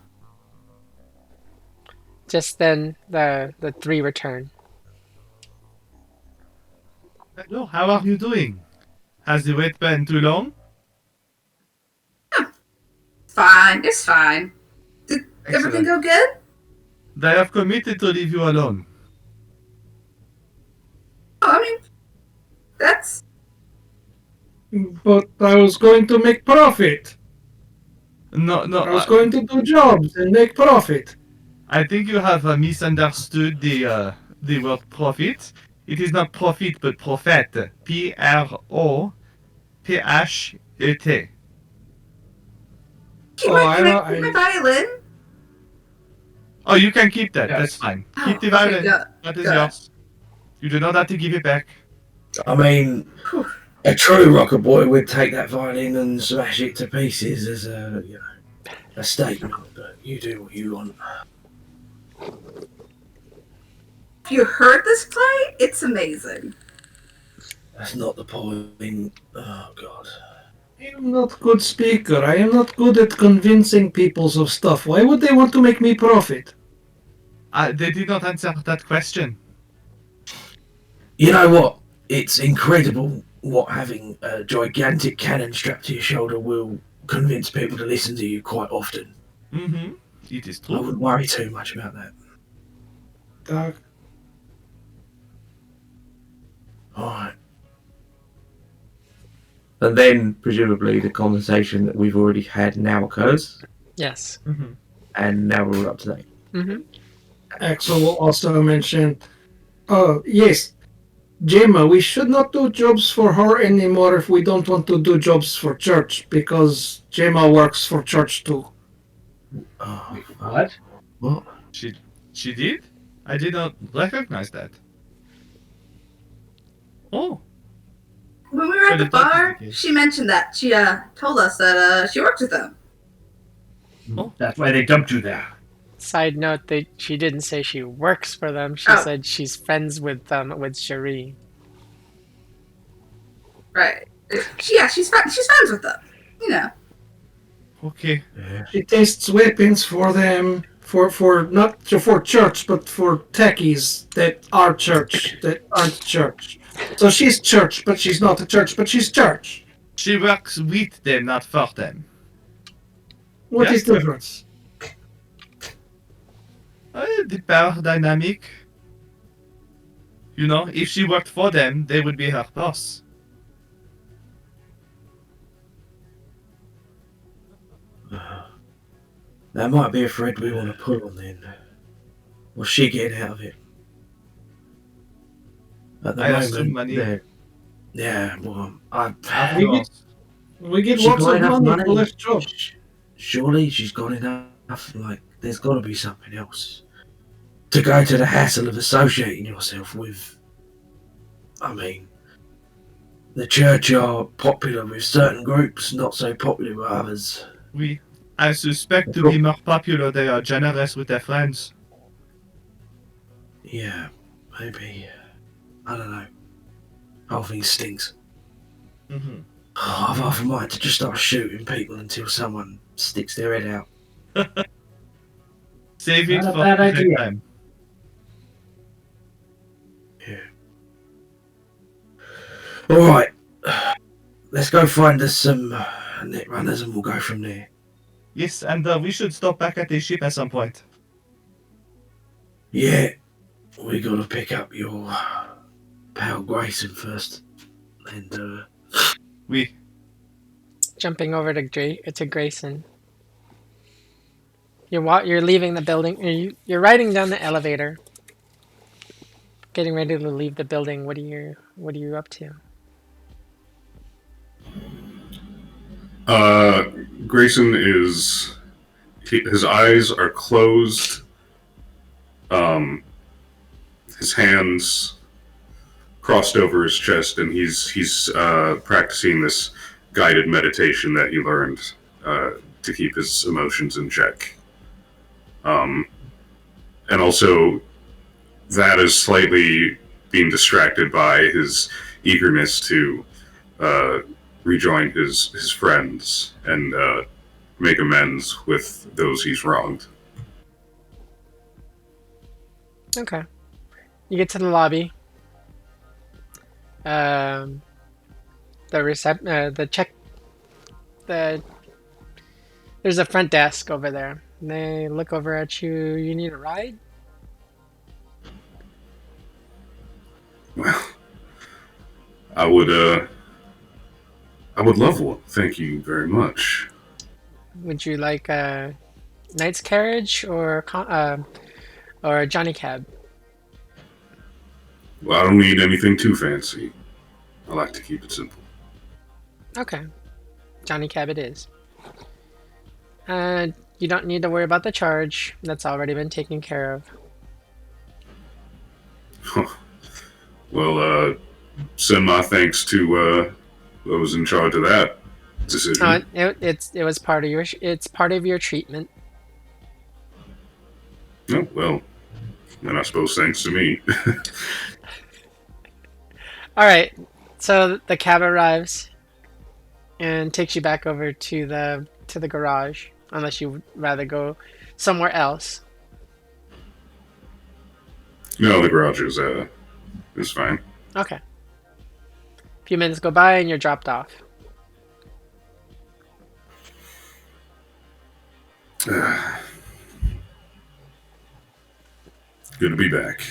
B: Just then, the three return.
D: Hello, how are you doing? Has the wait been too long?
F: Fine, it's fine. Did everything go good?
D: They have committed to leave you alone.
F: Oh, I mean, that's...
C: But I was going to make profit.
D: No,
C: I was going to do jobs and make profit.
D: I think you have misunderstood the word profit. It is not profit, but prophet. Prophet.
F: Keep
C: Oh,
F: my violin.
D: Oh, you can keep that.
G: Yes.
D: That's fine.
F: Oh,
D: Keep the
F: okay,
D: violin.
F: good,
D: That is
F: good.
D: yours. You do not have to give it back.
E: I mean, a true rocker boy would take that violin and smash it to pieces as a statement. But you do what you want.
F: If you heard this play, it's amazing.
E: That's not the point. Oh God.
C: I am not good speaker. I am not good at convincing people of stuff. Why would they want to make me profit?
D: They did not answer that question.
E: You know what? It's incredible what having a gigantic cannon strapped to your shoulder will convince people to listen to you quite often.
D: Mm-hmm. It is
E: I
D: true.
E: wouldn't worry too much about that. Alright. And then, presumably, the conversation that we've already had now occurs,
B: Yes.
D: Mm-hmm.
E: and now we're up to date.
B: Mm-hmm.
C: Axel will also mention, yes, Gemma, we should not do jobs for her anymore if we don't want to do jobs for church, because Gemma works for church too.
E: Oh,
G: What?
E: what?
D: She did? I did not recognize that. Oh,
F: When we were at
D: But
F: the
D: if that is
F: bar,
D: the case-
F: she mentioned that. She told us that she worked with them.
D: Oh.
G: That's why they dumped you there.
B: Side note: she didn't say she works for them. She
F: Oh.
B: said she's friends with Cherie.
F: Right. She's friends with them. You know.
D: okay.
E: Yeah.
C: She tastes weapons for them, for not for church, but for techies that are church, that aren't church. So she's church, but she's not a church, but she's church.
D: She works with them, not for them.
C: What is
D: Yes.
C: the difference?
D: The power dynamic. You know, if she worked for them, they would be her boss.
E: That might be a thread we want to pull on then. What's she getting out of it? At the
D: I
E: moment,
D: assume money.
E: yeah, well, I
D: Of
C: We
D: course.
C: We get
E: She
C: lots
E: got
C: of
E: enough
C: money for less jobs.
E: Surely she's got enough. Like, there's got to be something else. to go to the hassle of associating yourself with. I mean, the church are popular with certain groups, not so popular with others.
D: We, I suspect to be more popular, they are generous with their friends.
E: Yeah, maybe. I don't know. Whole thing stinks.
D: Mm-hmm.
E: I've often wanted to just start shooting people until someone sticks their head out.
D: Save it
G: Not a
D: for
G: bad
D: the
G: idea.
D: time.
E: Yeah. Alright. Let's go find us some net runners and we'll go from there.
D: Yes, and we should stop back at the ship at some point.
E: Yeah. We gotta pick up your pal Grayson first. And,
D: We.
B: Jumping over to Grayson. You're leaving the building. You're riding down the elevator, getting ready to leave the building. What are you up to?
A: Grayson his eyes are closed. His hands crossed over his chest, and he's practicing this guided meditation that he learned to keep his emotions in check. And also, that is slightly being distracted by his eagerness to rejoin his friends and make amends with those he's wronged.
B: Okay. You get to the lobby. There's a front desk over there. And they look over at you. You need a ride?
A: Well, I would love one. Thank you very much.
B: Would you like a knight's carriage or a Johnny cab?
A: Well, I don't need anything too fancy. I like to keep it simple.
B: Okay. Johnny cab it is. You don't need to worry about the charge. That's already been taken care of.
A: Well, send my thanks to those in charge of that decision.
B: It was part of your treatment.
A: Oh, well, then I suppose thanks to me.
B: All right. So the cab arrives and takes you back over to the garage, unless you would rather go somewhere else.
A: No, the garage is fine.
B: Okay. A few minutes go by and you're dropped off.
A: Good to be back.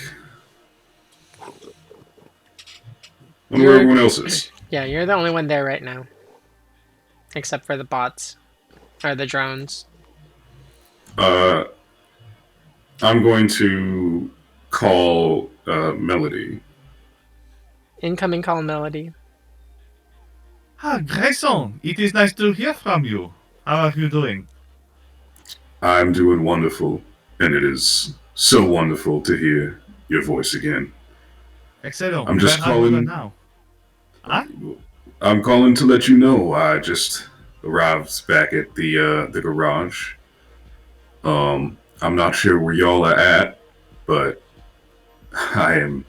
A: Wonder where everyone else is.
B: Yeah, you're the only one there right now. Except for the bots. Or the drones.
A: I'm going to call Melody.
B: Incoming call Melody.
D: Ah, Grayson, it is nice to hear from you. How are you doing?
A: I'm doing wonderful, and it is so wonderful to hear your voice again.
D: Excellent.
A: I'm just
D: Where are you
A: calling.
D: now? Huh?
A: I'm calling to let you know I just arrived back at the garage. I'm not sure where y'all are at, but I am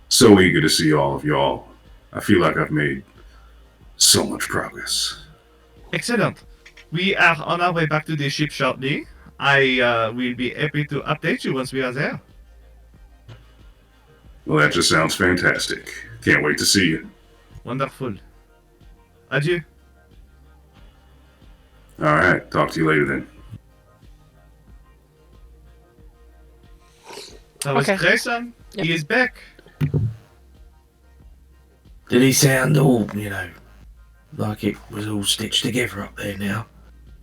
A: so eager to see all of y'all. I feel like I've made so much progress.
D: Excellent. We are on our way back to the ship shortly. I will be happy to update you once we are there.
A: Well, that just sounds fantastic. Can't wait to see you.
D: Wonderful. Adieu.
A: All right, talk to you later then.
D: That was
B: Okay.
D: Grayson.
B: Yep.
D: He is back.
E: Did he sound all, like it was all stitched together up there now?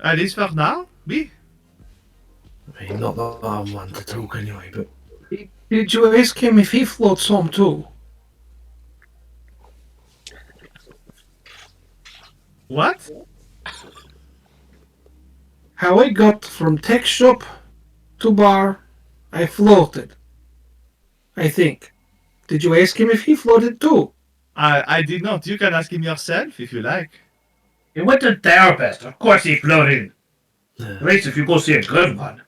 D: At least for now, oui.
E: I mean, not that I'm one to talk anyway, but
C: Did you ask him if he floats home too?
D: What?
C: How I got from tech shop to bar, I floated. I think. Did you ask him if he floated too?
D: I did not. You can ask him yourself if you like.
G: He went to therapist. Of course he floated. At least if you go see a good one.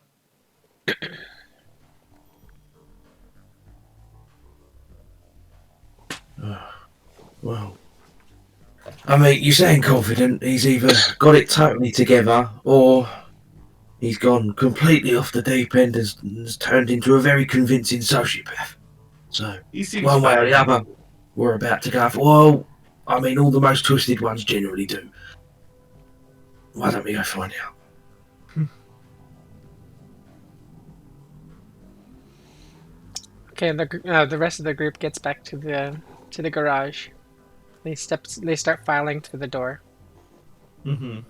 E: Well, I mean, you sound confident. He's either got it totally together, or he's gone completely off the deep end and has turned into a very convincing sociopath. So,
D: He seems
E: one way or
D: fine.
E: the other, we're about to go for. Well, I mean, all the most twisted ones generally do. Why don't we go find out?
B: Okay, the rest of the group gets back to the garage. They start filing through the door.
D: Mm-hmm.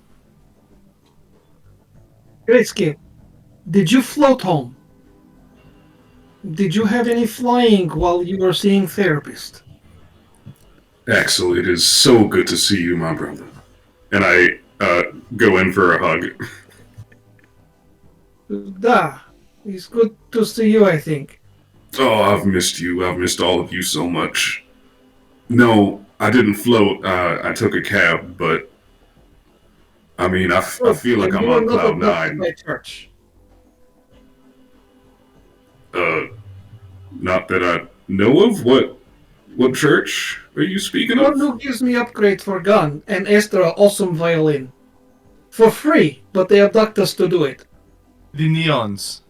C: Grayscale, did you float home? Did you have any flying while you were seeing therapist?
A: Axel, it is so good to see you, my brother. And I go in for a hug.
C: It's good to see you, I think.
A: Oh, I've missed you. I've missed all of you so much. No, I didn't float. I took a cab, but I mean, I feel like I'm on cloud nine.
C: My church.
A: Not that I know of. What church are you speaking
C: One
A: of?
C: who gives me upgrade for gun and extra awesome violin. For free, but they abduct us to do it.
D: The neons.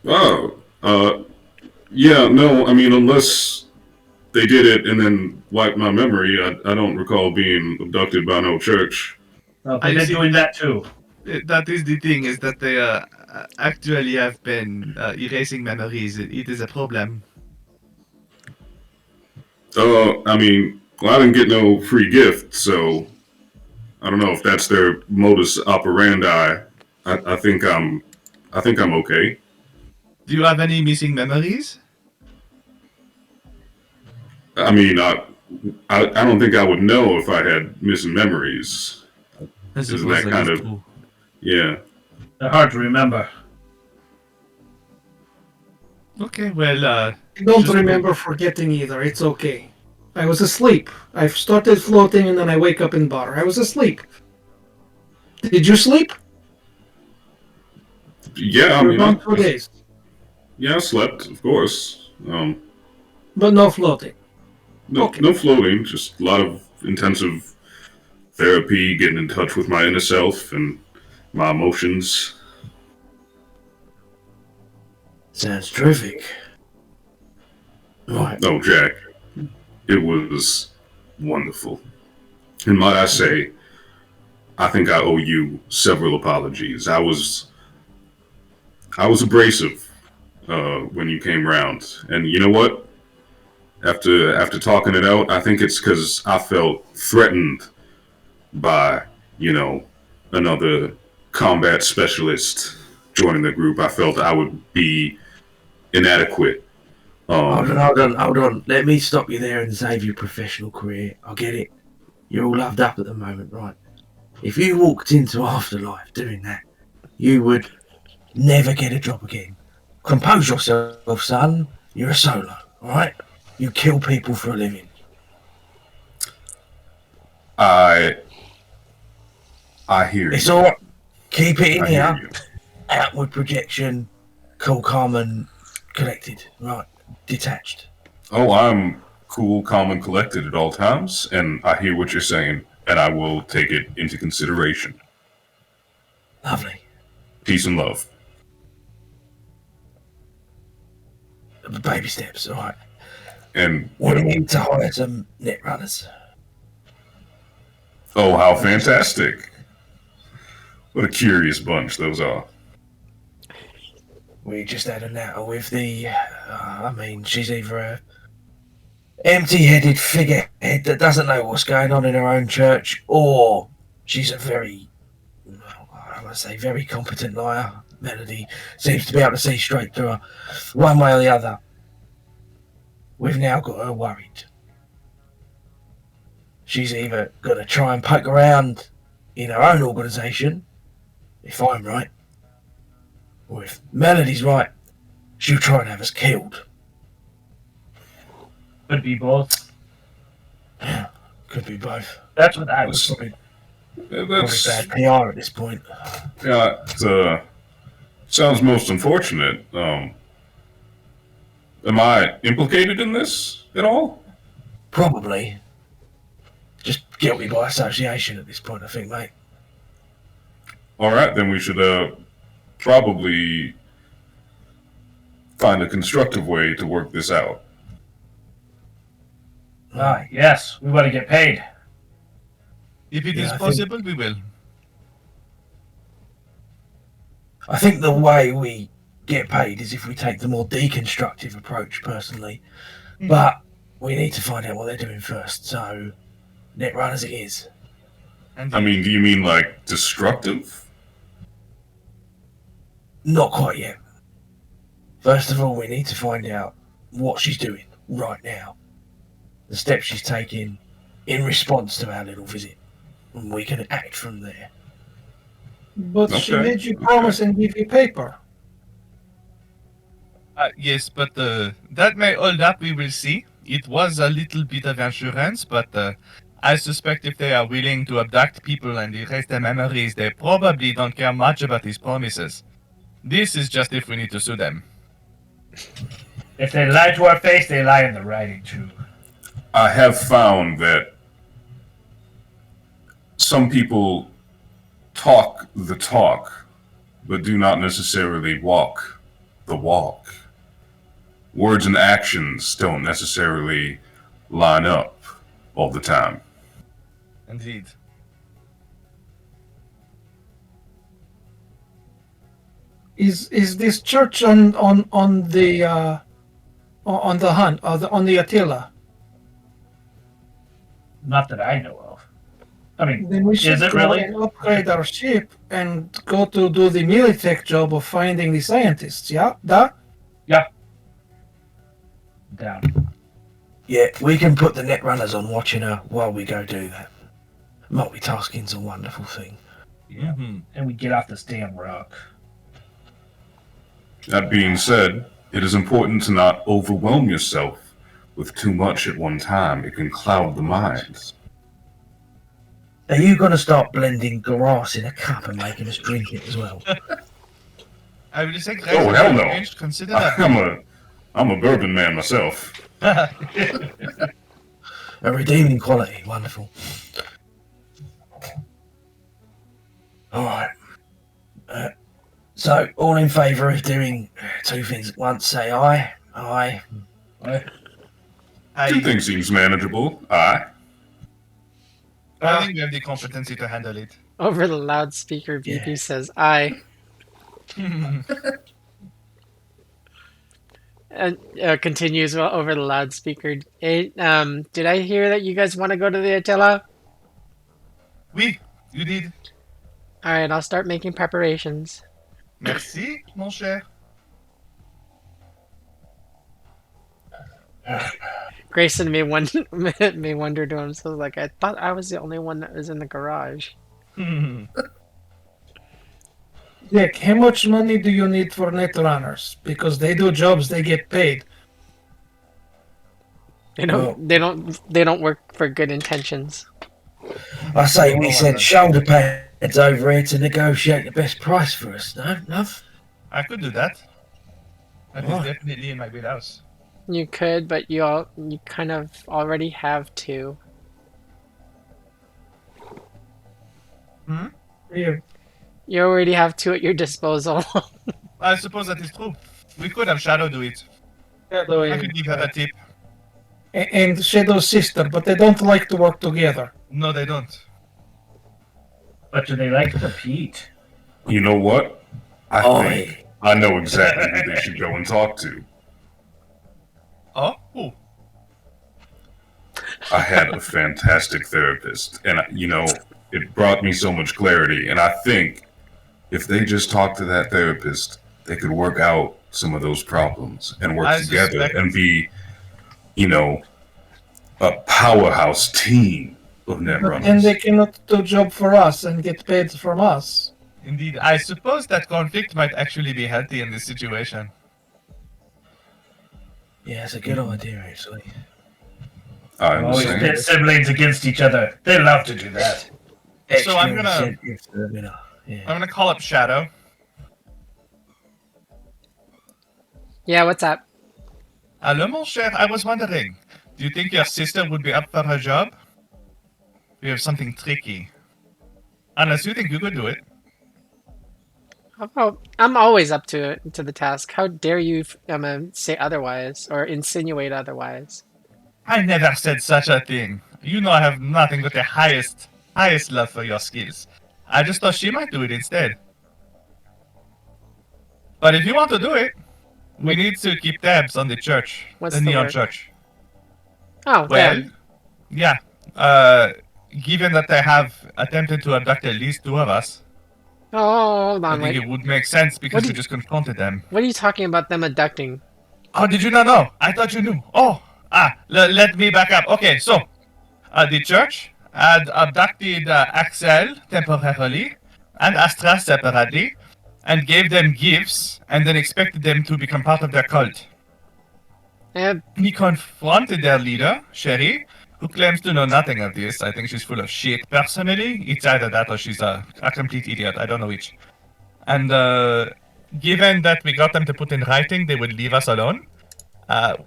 A: Oh, yeah, no, I mean, unless they did it and then wiped my memory, I don't recall being abducted by no church.
G: But
D: I
G: they're
D: see.
G: doing that too.
D: That is the thing, is that they actually have been erasing memories. It is a problem.
A: I mean, well, I didn't get no free gift, so I don't know if that's their modus operandi. I think I'm okay.
D: Do you have any missing memories?
A: I mean, I don't think I would know if I had missing memories. Isn't that kind of yeah?
G: They're hard to remember.
D: Okay, well,
C: I don't
D: Just-
C: remember forgetting either. It's okay. I was asleep. I've started floating and then I wake up in bar. I was asleep. Did you sleep?
A: Yeah, I
C: You're
A: mean,
C: gone 2 days.
A: yeah, I slept, of course.
C: But no floating.
A: No,
C: Okay.
A: no floating, just a lot of intensive therapy, getting in touch with my inner self and my emotions.
E: Sounds terrific. Right.
A: Oh, Jack, it was wonderful. And might I say, I think I owe you several apologies. I was abrasive when you came round, and you know what? After talking it out, I think it's because I felt threatened by, another combat specialist joining the group. I felt I would be inadequate.
E: Hold on. Let me stop you there and save your professional career. I get it. You're all loved up at the moment, right? If you walked into Afterlife doing that, you would never get a job again. Compose yourself, son. You're a solo, alright? You kill people for a living.
A: I hear
E: It's
A: you.
E: alright. Keep it in
A: I hear
E: here.
A: you.
E: Outward projection. Cool, calm, and collected. Right. Detached.
A: Oh, I'm cool, calm, and collected at all times, and I hear what you're saying, and I will take it into consideration.
E: Lovely.
A: Peace and love.
E: Baby steps, alright.
A: And
E: We need to hire some net runners.
A: oh, how fantastic! What a curious bunch those are.
E: We just had a natter with the. She's either a empty-headed figurehead that doesn't know what's going on in her own church, or she's a very, very competent liar. Melody seems to be able to see straight through her, one way or the other. We've now got her worried. She's either going to try and poke around in her own organisation, if I'm right, or if Melody's right, she'll try and have us killed.
G: Could be both.
E: Yeah, could be both.
G: That's what I was.
E: Probably
A: That's
E: bad PR at this point.
A: yeah. Sounds most unfortunate. Am I implicated in this at all?
E: Probably. Just guilty by association at this point, I think, mate.
A: All right, then we should probably find a constructive way to work this out.
G: Ah, yes, we want to get paid.
D: If it
E: Yeah,
D: is
E: I think-
D: possible, we will.
E: I think the way we get paid is if we take the more deconstructive approach, personally. But we need to find out what they're doing first, so net run as it is.
D: And
A: I mean, do you mean like destructive?
E: Not quite yet. First of all, we need to find out what she's doing right now. The steps she's taking in response to our little visit. And we can act from there.
C: But she
A: Okay,
C: made you
A: okay.
C: promise and give you paper.
D: yes, but that may hold up. We will see. It was a little bit of insurance, but I suspect if they are willing to abduct people and erase their memories, they probably don't care much about these promises. This is just if we need to sue them.
G: If they lie to our face, they lie in the writing too.
A: I have found that some people talk the talk, but do not necessarily walk the walk. Words and actions don't necessarily line up all the time.
D: Indeed.
C: Is this church on the hunt on the Attila?
G: Not that I know of. I mean,
C: Then we should
G: it
C: go
G: really?
C: and upgrade our ship and go to do the militech job of finding the scientists. Yeah, that.
G: down.
E: Yeah, we can put the net runners on watching her while we go do that. Multitasking's a wonderful thing.
G: Yeah. And we get off this damn rock.
A: That being said, it is important to not overwhelm yourself with too much at one time. It can cloud the mind.
E: Are you going to start blending grass in a cup and making us drink it as well?
D: I will say,
A: Oh, hell no.
D: Consider that.
A: I'm a bourbon man myself.
E: A redeeming quality, wonderful. Alright. So, all in favour of doing two things at once, say aye. Aye.
A: Two things seems manageable. Aye.
D: I think we have the competency to handle it.
B: Over the loudspeaker, BB
E: Yeah.
B: says, "I." And continues over the loudspeaker. Did I hear that you guys want to go to the Attila?
D: Oui, you did.
B: All right, I'll start making preparations.
D: Merci, mon cher.
B: Grayson may wonder to himself, like, I thought I was the only one that was in the garage.
C: Dick, how much money do you need for net runners? Because they do jobs, they get paid.
B: They don't work for good intentions.
E: I say we send shoulder pads over here to negotiate the best price for us, no, love?
D: I could do that. That is
E: Oh.
D: definitely in my wheelhouse.
B: You could, but you kind of already have two.
C: Yeah.
B: You already have two at your disposal.
D: I suppose that is true. We could have Shadow do it.
C: Shadow
D: I could give her a tip.
C: and Shadow's sister, but they don't like to work together.
D: No, they don't.
G: But do they like to compete?
A: You know what? I
E: Aye.
A: think I know exactly who they should go and talk to.
D: Oh? Who?
A: I had a fantastic therapist, and it brought me so much clarity. And I think if they just talk to that therapist, they could work out some of those problems and work
D: I
A: together
D: suspect-
A: and be, a powerhouse team of net
C: But
A: runners.
C: then they cannot do job for us and get paid from us.
D: Indeed. I suppose that conflict might actually be healthy in this situation.
E: Yeah, it's a good idea, actually.
A: I'm the
G: Always
A: same.
G: pit siblings against each other. They love to do that.
D: So I'm gonna-
E: incentive for the winner. Yeah.
D: I'm gonna call up Shadow.
B: Yeah, what's up?
D: Hello, mon cher. I was wondering, do you think your sister would be up for her job? We have something tricky. Unless you think you could do it.
B: Oh, I'm always up to the task. How dare you say otherwise or insinuate otherwise?
D: I never said such a thing. You know I have nothing but the highest love for your skills. I just thought she might do it instead. But if you want to do it, we need to keep tabs on the church.
B: What's
D: the
B: the
D: Neon
B: word?
D: Church.
B: Oh,
D: Well,
B: damn.
D: yeah. Given that they have attempted to abduct at least 2 of us,
B: Oh, hold
D: I
B: on,
D: think
B: wait.
D: it would make sense because
B: What
D: we
B: did-
D: just confronted them.
B: What are you talking about them abducting?
D: Oh, did you not know? I thought you knew. Oh, let me back up. Okay, so, the church had abducted Axel temporarily and Astra separately and gave them gifts and then expected them to become part of their cult.
B: Eh,
D: We confronted their leader, Sherry, who claims to know nothing of this. I think she's full of shit. Personally, it's either that or she's a complete idiot. I don't know which. And given that we got them to put in writing they would leave us alone,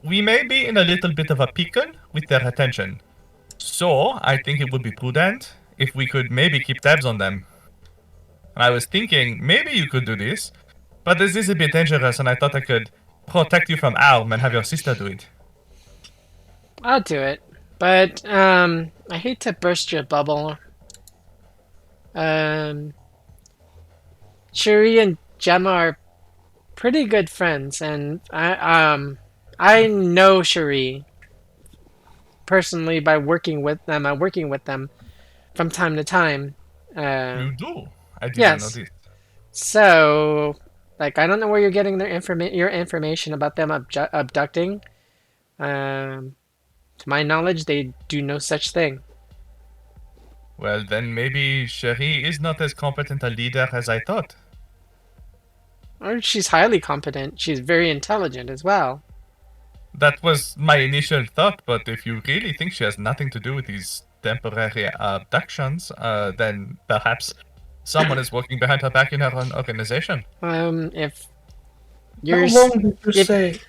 D: we may be in a little bit of a pickle with their attention. So, I think it would be prudent if we could maybe keep tabs on them. And I was thinking, maybe you could do this, but this is a bit dangerous and I thought I could protect you from harm and have your sister do it.
B: I'll do it. But, I hate to burst your bubble. Shuri and Gemma are pretty good friends, and I know Shuri personally by working with them. I'm working with them from time to time.
D: You do? I did
B: yes.
D: not know this.
B: So, like, I don't know where you're getting your information about them abducting. To my knowledge, they do no such thing.
D: Well, then maybe Sherry is not as competent a leader as I thought.
B: Or she's highly competent. She's very intelligent as well.
D: That was my initial thought, but if you really think she has nothing to do with these temporary abductions, then perhaps someone is working behind her back in her own organization.
B: If you're...
H: How long did you
B: if-
H: say,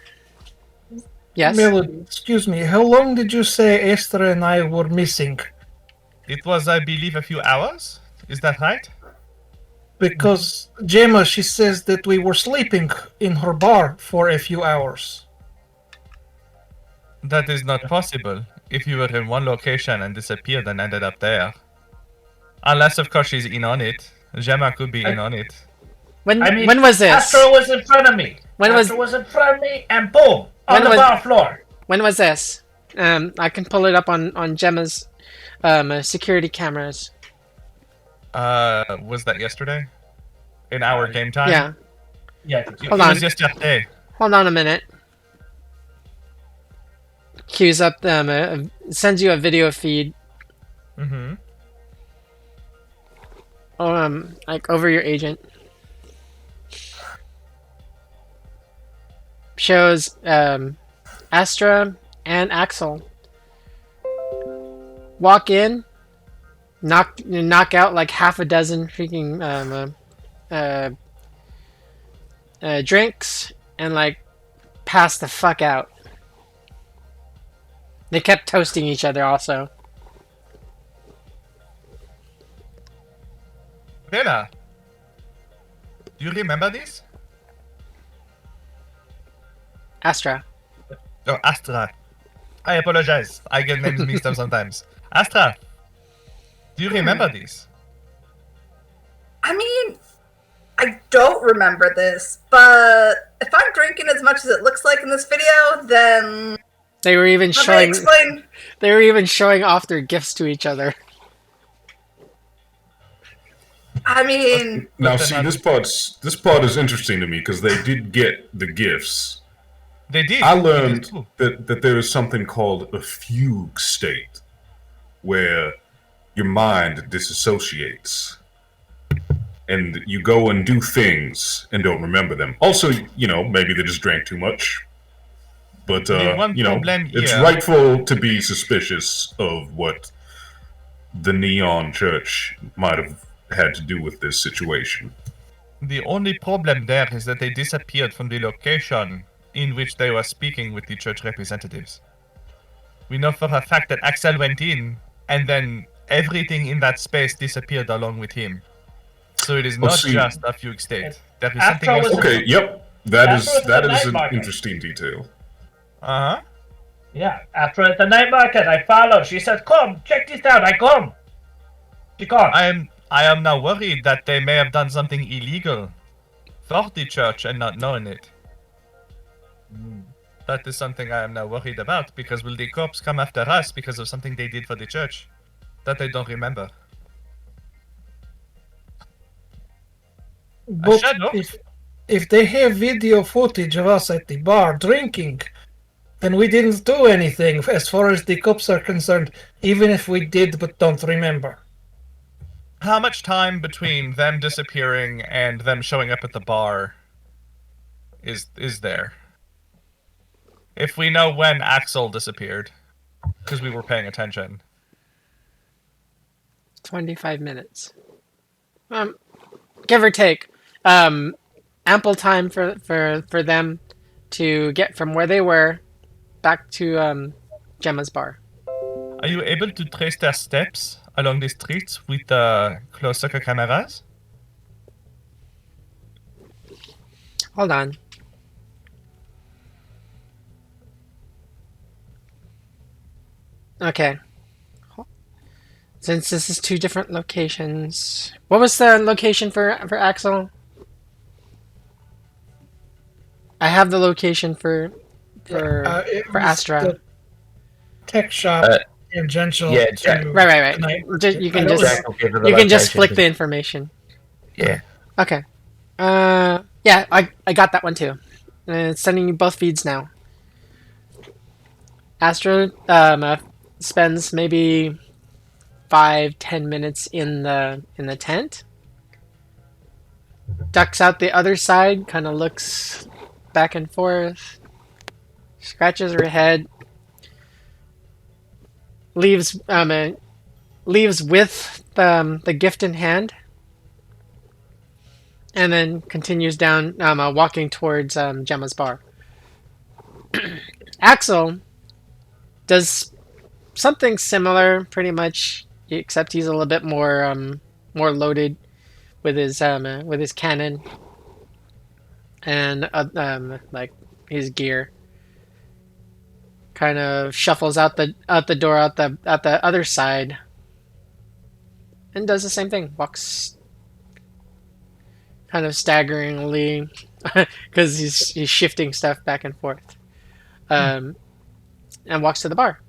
B: Yes?
H: Melody, excuse me, how long did you say Esther and I were missing?
D: It was, I believe, a few hours. Is that right?
H: Because Gemma, she says that we were sleeping in her bar for a few hours.
D: That is not possible. If you were in one location and disappeared and ended up there. Unless, of course, she's in on it. Gemma could be in on it.
B: When
G: I mean,
B: when was this?
G: Astro was in front of me.
B: When was-
G: Astro was in front of me, and boom,
B: When
G: on the
B: was-
G: bar floor.
B: When was this? I can pull it up on Gemma's security cameras.
D: Was that yesterday? In our game time?
B: Yeah.
G: Yeah,
D: It
B: Hold
D: was
B: on.
D: yesterday.
B: Hold on a minute. Queues up sends you a video feed.
D: Mm-hmm.
B: Like over your agent. Shows Astra and Axel walk in, knock out like half a dozen freaking drinks, and like pass the fuck out. They kept toasting each other also.
D: Bella, do you remember this?
B: Astra.
D: Oh, Astra. I apologize. I get names mixed up sometimes. Astra, do you remember this?
F: I mean, I don't remember this, but if I'm drinking as much as it looks like in this video, then
B: They were even
F: let me
B: showing
F: explain.
B: they were even showing off their gifts to each other.
F: I mean,
A: Now,
D: But
A: see,
D: then
A: this part is interesting to me because they did get the gifts.
D: They did.
A: I
D: It is
A: learned
D: true.
A: that there is something called a fugue state, where your mind disassociates, and you go and do things and don't remember them. Also, maybe they just drank too much. But
D: The one
A: you know,
D: problem
A: it's
D: here-
A: rightful to be suspicious of what the Neon Church might have had to do with this situation.
D: The only problem there is that they disappeared from the location in which they were speaking with the church representatives. We know for a fact that Axel went in, and then everything in that space disappeared along with him. So it is
A: Well,
D: not
A: see-
D: just a fugue state. There is
G: After
D: something
G: I
D: else.
G: was-
A: Okay, yep, that
G: That's
A: is
G: what's
A: that
G: the
A: is
G: night
A: an
G: market.
A: interesting detail.
D: Uh-huh.
G: Yeah, after at the night market, I followed. She said, "Come, check this out." I come. She come.
D: I am now worried that they may have done something illegal for the church and not knowing it. That is something I am now worried about, because will the cops come after us because of something they did for the church that they don't remember?
H: But
D: shadow?
H: if they have video footage of us at the bar drinking, then we didn't do anything as far as the cops are concerned, even if we did but don't remember.
D: How much time between them disappearing and them showing up at the bar is there? If we know when Axel disappeared, because we were paying attention.
B: 25 minutes. Give or take. Ample time for them to get from where they were back to Gemma's bar.
D: Are you able to trace their steps along the streets with the closed-circuit cameras?
B: Hold on. Okay. Since this is two different locations, what was the location for Axel? I have the location for
H: It was
B: Astra.
H: the tech shop tangential
E: yeah,
H: to
E: Jack-
B: Right.
H: the night
B: You can
H: market.
B: just
E: Jack will give her the
B: you can just
E: location.
B: flick the information.
E: Yeah.
B: Okay. Yeah, I got that one too. Sending you both feeds now. Astra spends maybe 5-10 minutes in the tent. Ducks out the other side, kind of looks back and forth, scratches her head, leaves with the gift in hand, and then continues down, walking towards Gemma's bar. Axel does something similar, pretty much, except he's a little bit more loaded with his cannon and like his gear. Kind of shuffles out the door out the other side, and does the same thing. Walks kind of staggeringly because he's shifting stuff back and forth, and walks to the bar.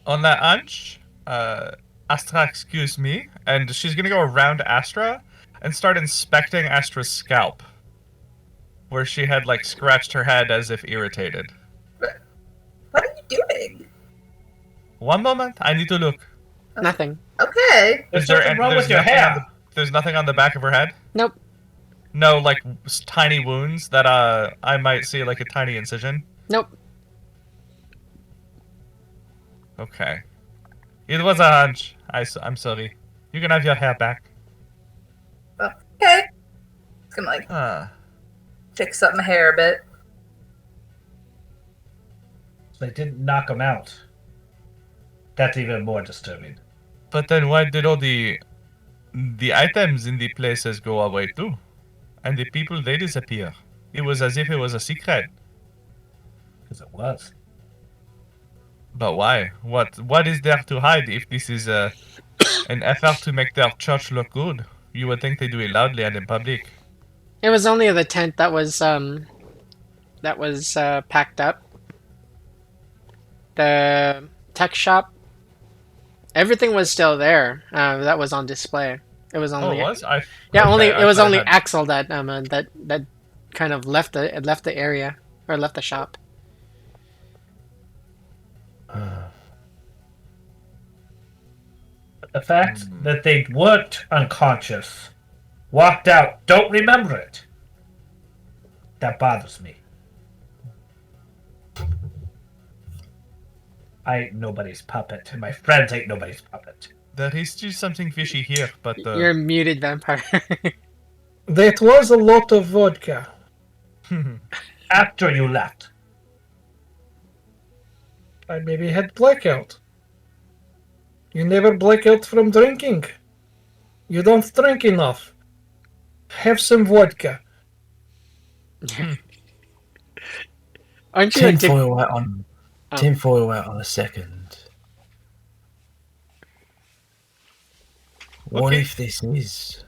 D: On that hunch, Astra, excuse me, and she's gonna go around Astra and start inspecting Astra's scalp, where she had like scratched her head as if irritated.
F: What are you doing?
D: One moment, I need to look.
B: Nothing.
F: Okay.
G: There's
D: Is there
G: something
D: any-
G: wrong
D: there's
G: with your
D: nothing on
G: hair.
D: There's nothing on the back of her head?
B: Nope.
D: No, like tiny wounds that I might see, like a tiny incision?
B: Nope.
D: Okay. It was a hunch. I'm sorry. You can have your hair back.
F: Okay. It's gonna like
D: Ah.
F: fix up my hair a bit.
G: They didn't knock him out. That's even more disturbing.
D: But then why did all the items in the places go away too? And the people, they disappear. It was as if it was a secret.
G: Because it was.
D: But why? What is there to hide if this is an effort to make their church look good? You would think they do it loudly and in public.
B: It was only the tent that was packed up. The tech shop, everything was still there. That was on display. It was
D: Oh,
B: only
D: it was? I
B: it was
D: I
B: only
D: had-
B: Axel that that kind of left the area or left the shop.
G: The fact that they weren't unconscious, walked out, don't remember it. That bothers me. I ain't nobody's puppet, and my friends ain't nobody's puppet.
D: There is still something fishy here, but
B: You're muted, vampire.
H: That was a lot of vodka.
G: After you left.
H: I maybe had blackout. You never black out from drinking. You don't drink enough. Have some vodka.
B: Aren't you addicted?
E: Tinfoil out on.
B: Oh.
E: Tinfoil out on a second. What
D: Okay.
E: if this is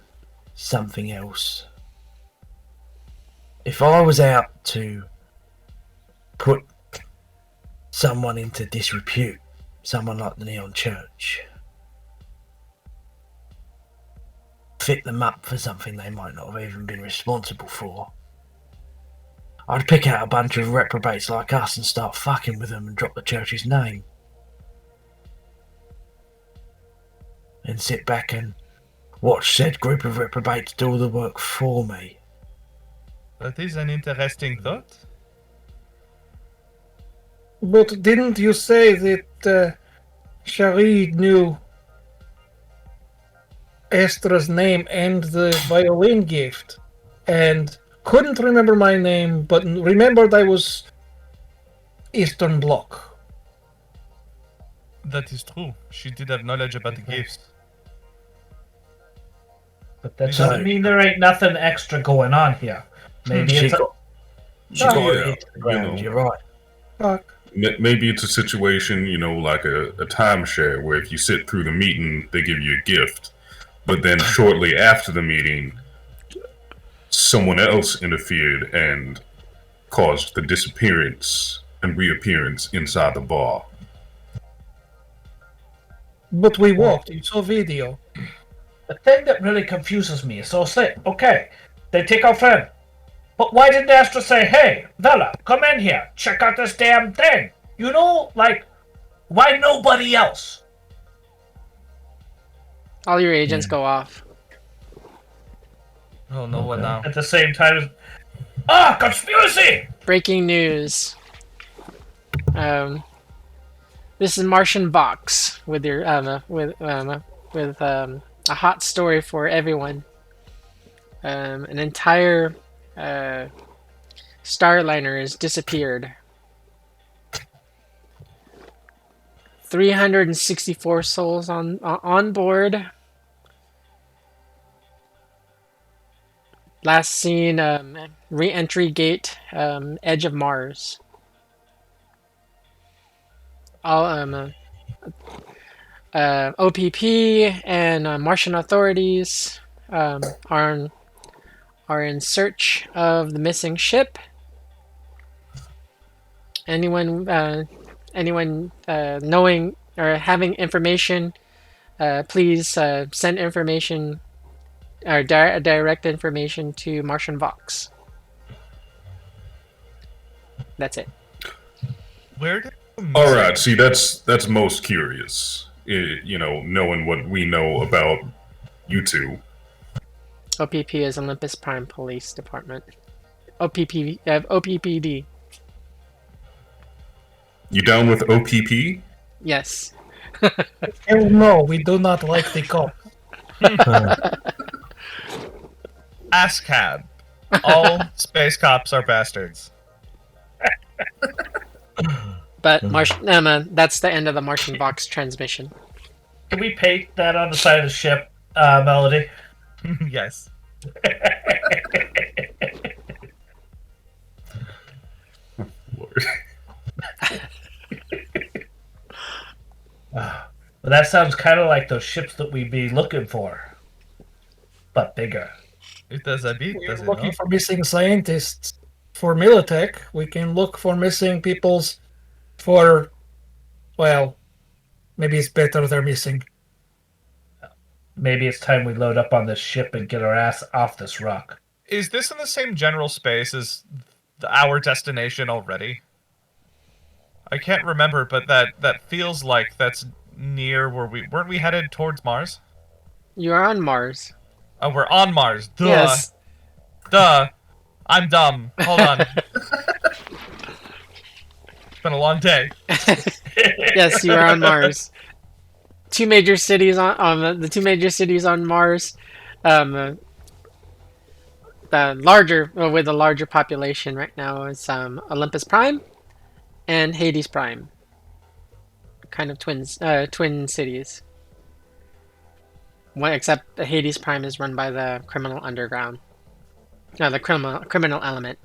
E: something else? If I was out to put someone into disrepute, someone like the Neon Church, fit them up for something they might not have even been responsible for, I'd pick out a bunch of reprobates like us and start fucking with them and drop the church's name. And sit back and watch said group of reprobates do all the work for me.
D: that is an interesting thought.
H: But didn't you say that Sharid knew Estra's name and the violin gift? And couldn't remember my name, but remembered I was Eastern Bloc.
D: That is true. She did have knowledge about the gifts.
G: But that
D: So-
G: doesn't mean there ain't nothing extra going on here. Maybe
E: She
G: it's
E: got, she
H: Oh,
E: got
A: yeah,
E: it hit the ground,
A: you know.
E: you're right.
H: Fuck.
A: Maybe it's a situation, like a timeshare where if you sit through the meeting, they give you a gift. But then shortly after the meeting, someone else interfered and caused the disappearance and reappearance inside the bar.
H: But we walked. You saw video.
G: the thing that really confuses me. So say, okay, they take our friend. But why didn't Astra say, hey, Vela, come in here, check out this damn thing? You know, like, why nobody else?
B: All your agents go off.
D: Oh no, what now?
G: At the same time as, ah, conspiracy!
B: Breaking news. This is Martian Vox with your a hot story for everyone. An entire Starliner has disappeared. 364 souls on board. Last seen re-entry gate edge of Mars. All OPP and Martian authorities are in search of the missing ship. Anyone knowing or having information, please send information or direct information to Martian Vox. That's it.
D: Where did
A: All right, see, that's most curious. Knowing what we know about you two.
B: OPP is Olympus Prime Police Department. OPPD.
A: You down with OPP?
B: Yes.
H: Hell no, we do not like the cop.
D: ASCAP. All space cops are bastards.
B: But that's the end of the Martian Vox transmission.
G: Can we paint that on the side of the ship, Melody?
D: Yes.
A: Lord.
G: Well, that sounds kind of like those ships that we'd be looking for, but bigger.
D: It does a bit,
H: We're
D: does it
H: looking
D: not?
H: for missing scientists for Militech. We can look for missing peoples for, well, maybe it's better they're missing.
G: Maybe it's time we load up on this ship and get our ass off this rock.
D: Is this in the same general space as our destination already? I can't remember, but that feels like that's near where weren't we headed towards Mars?
B: You are on Mars.
D: Oh, we're on Mars. Duh.
B: Yes.
D: Duh. I'm dumb. Hold on. It's been a long day.
B: Yes, you are on Mars. Two major cities on the two major cities on Mars. The larger with a larger population right now is Olympus Prime and Hades Prime. Kind of twin cities. One, except the Hades Prime is run by the criminal underground. No, the criminal element.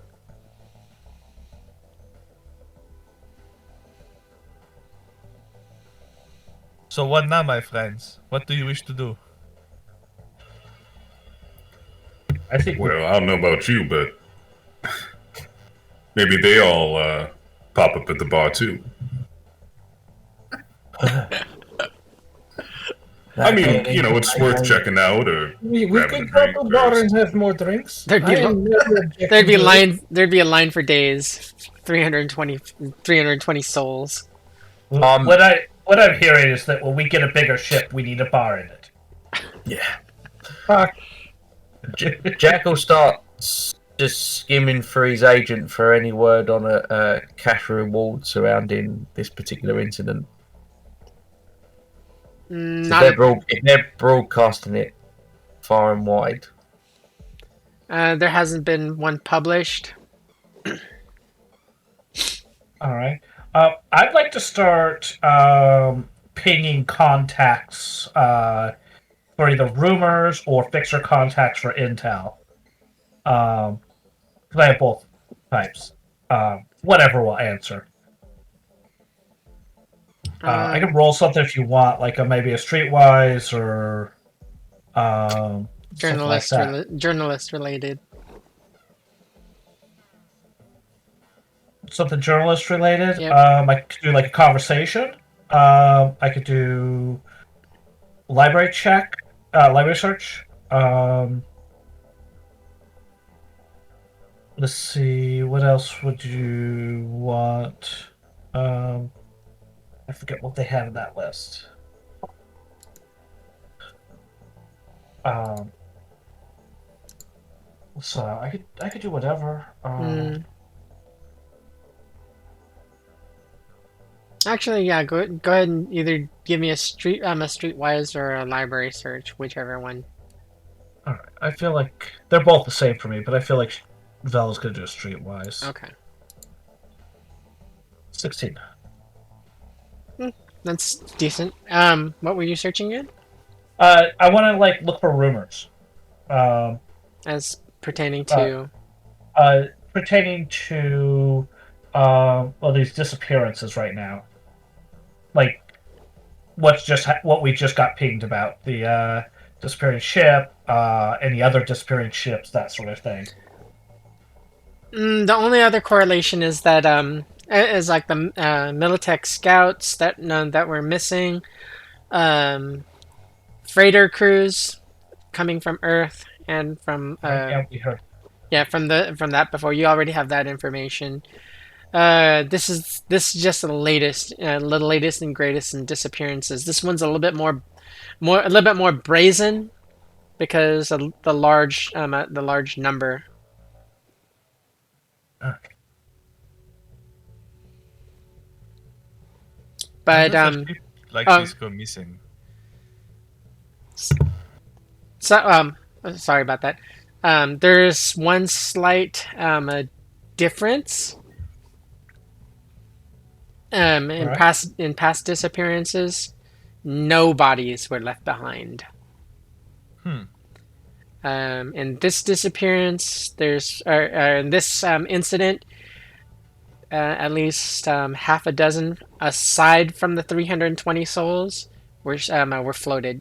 I: So what now, my friends? What do you wish to do?
G: I think
A: Well, I don't know about you, but maybe they all pop up at the bar too. I mean, you know, it's worth checking out or
H: We
A: grabbing
H: could
A: a
H: go
A: drink
H: to bar
A: first.
H: and have more drinks.
B: There'd be
H: I am never objecting
B: There'd be
H: to it.
B: line. There'd be a line for days. 320 souls.
G: what I'm hearing is that when we get a bigger ship, we need a bar in it.
E: Yeah.
H: Fuck.
E: Jack will start just skimming for his agent for any word on a cash reward surrounding this particular incident. So
B: Not.
E: if they're broadcasting it far and wide.
B: There hasn't been one published.
G: All right. I'd like to start pinging contacts for either rumors or fixer contacts for intel. 'Cause I have both types. Whatever will answer. I can roll something if you want, like maybe a streetwise or
B: Journalist,
G: something like that.
B: journalist related.
G: Something journalist related.
B: Yep.
G: I could do like a conversation. I could do library check, library search. Let's see, what else would you want? I forget what they have in that list. So I could do whatever.
B: Actually, yeah. Go ahead and either give me a streetwise or a library search, whichever one.
G: All right. I feel like they're both the same for me, but I feel like Vela's gonna do a streetwise.
B: Okay.
G: 16.
B: That's decent. What were you searching in?
G: I want to like look for rumors.
B: As pertaining to.
G: Pertaining to these disappearances right now. Like what we just got pinged about, the disappearing ship, any other disappearing ships, that sort of thing.
B: The only other correlation is that is like the Militech scouts that were missing, freighter crews coming from Earth and from
G: We heard.
B: yeah, from that before. You already have that information. This is just the latest and greatest in disappearances. This one's a little bit more brazen because of the large number. But
I: this go missing.
B: so sorry about that. There's one slight difference in past disappearances. No bodies were left behind. In this disappearance, in this incident, at least half a dozen, aside from the 320 souls, were floated.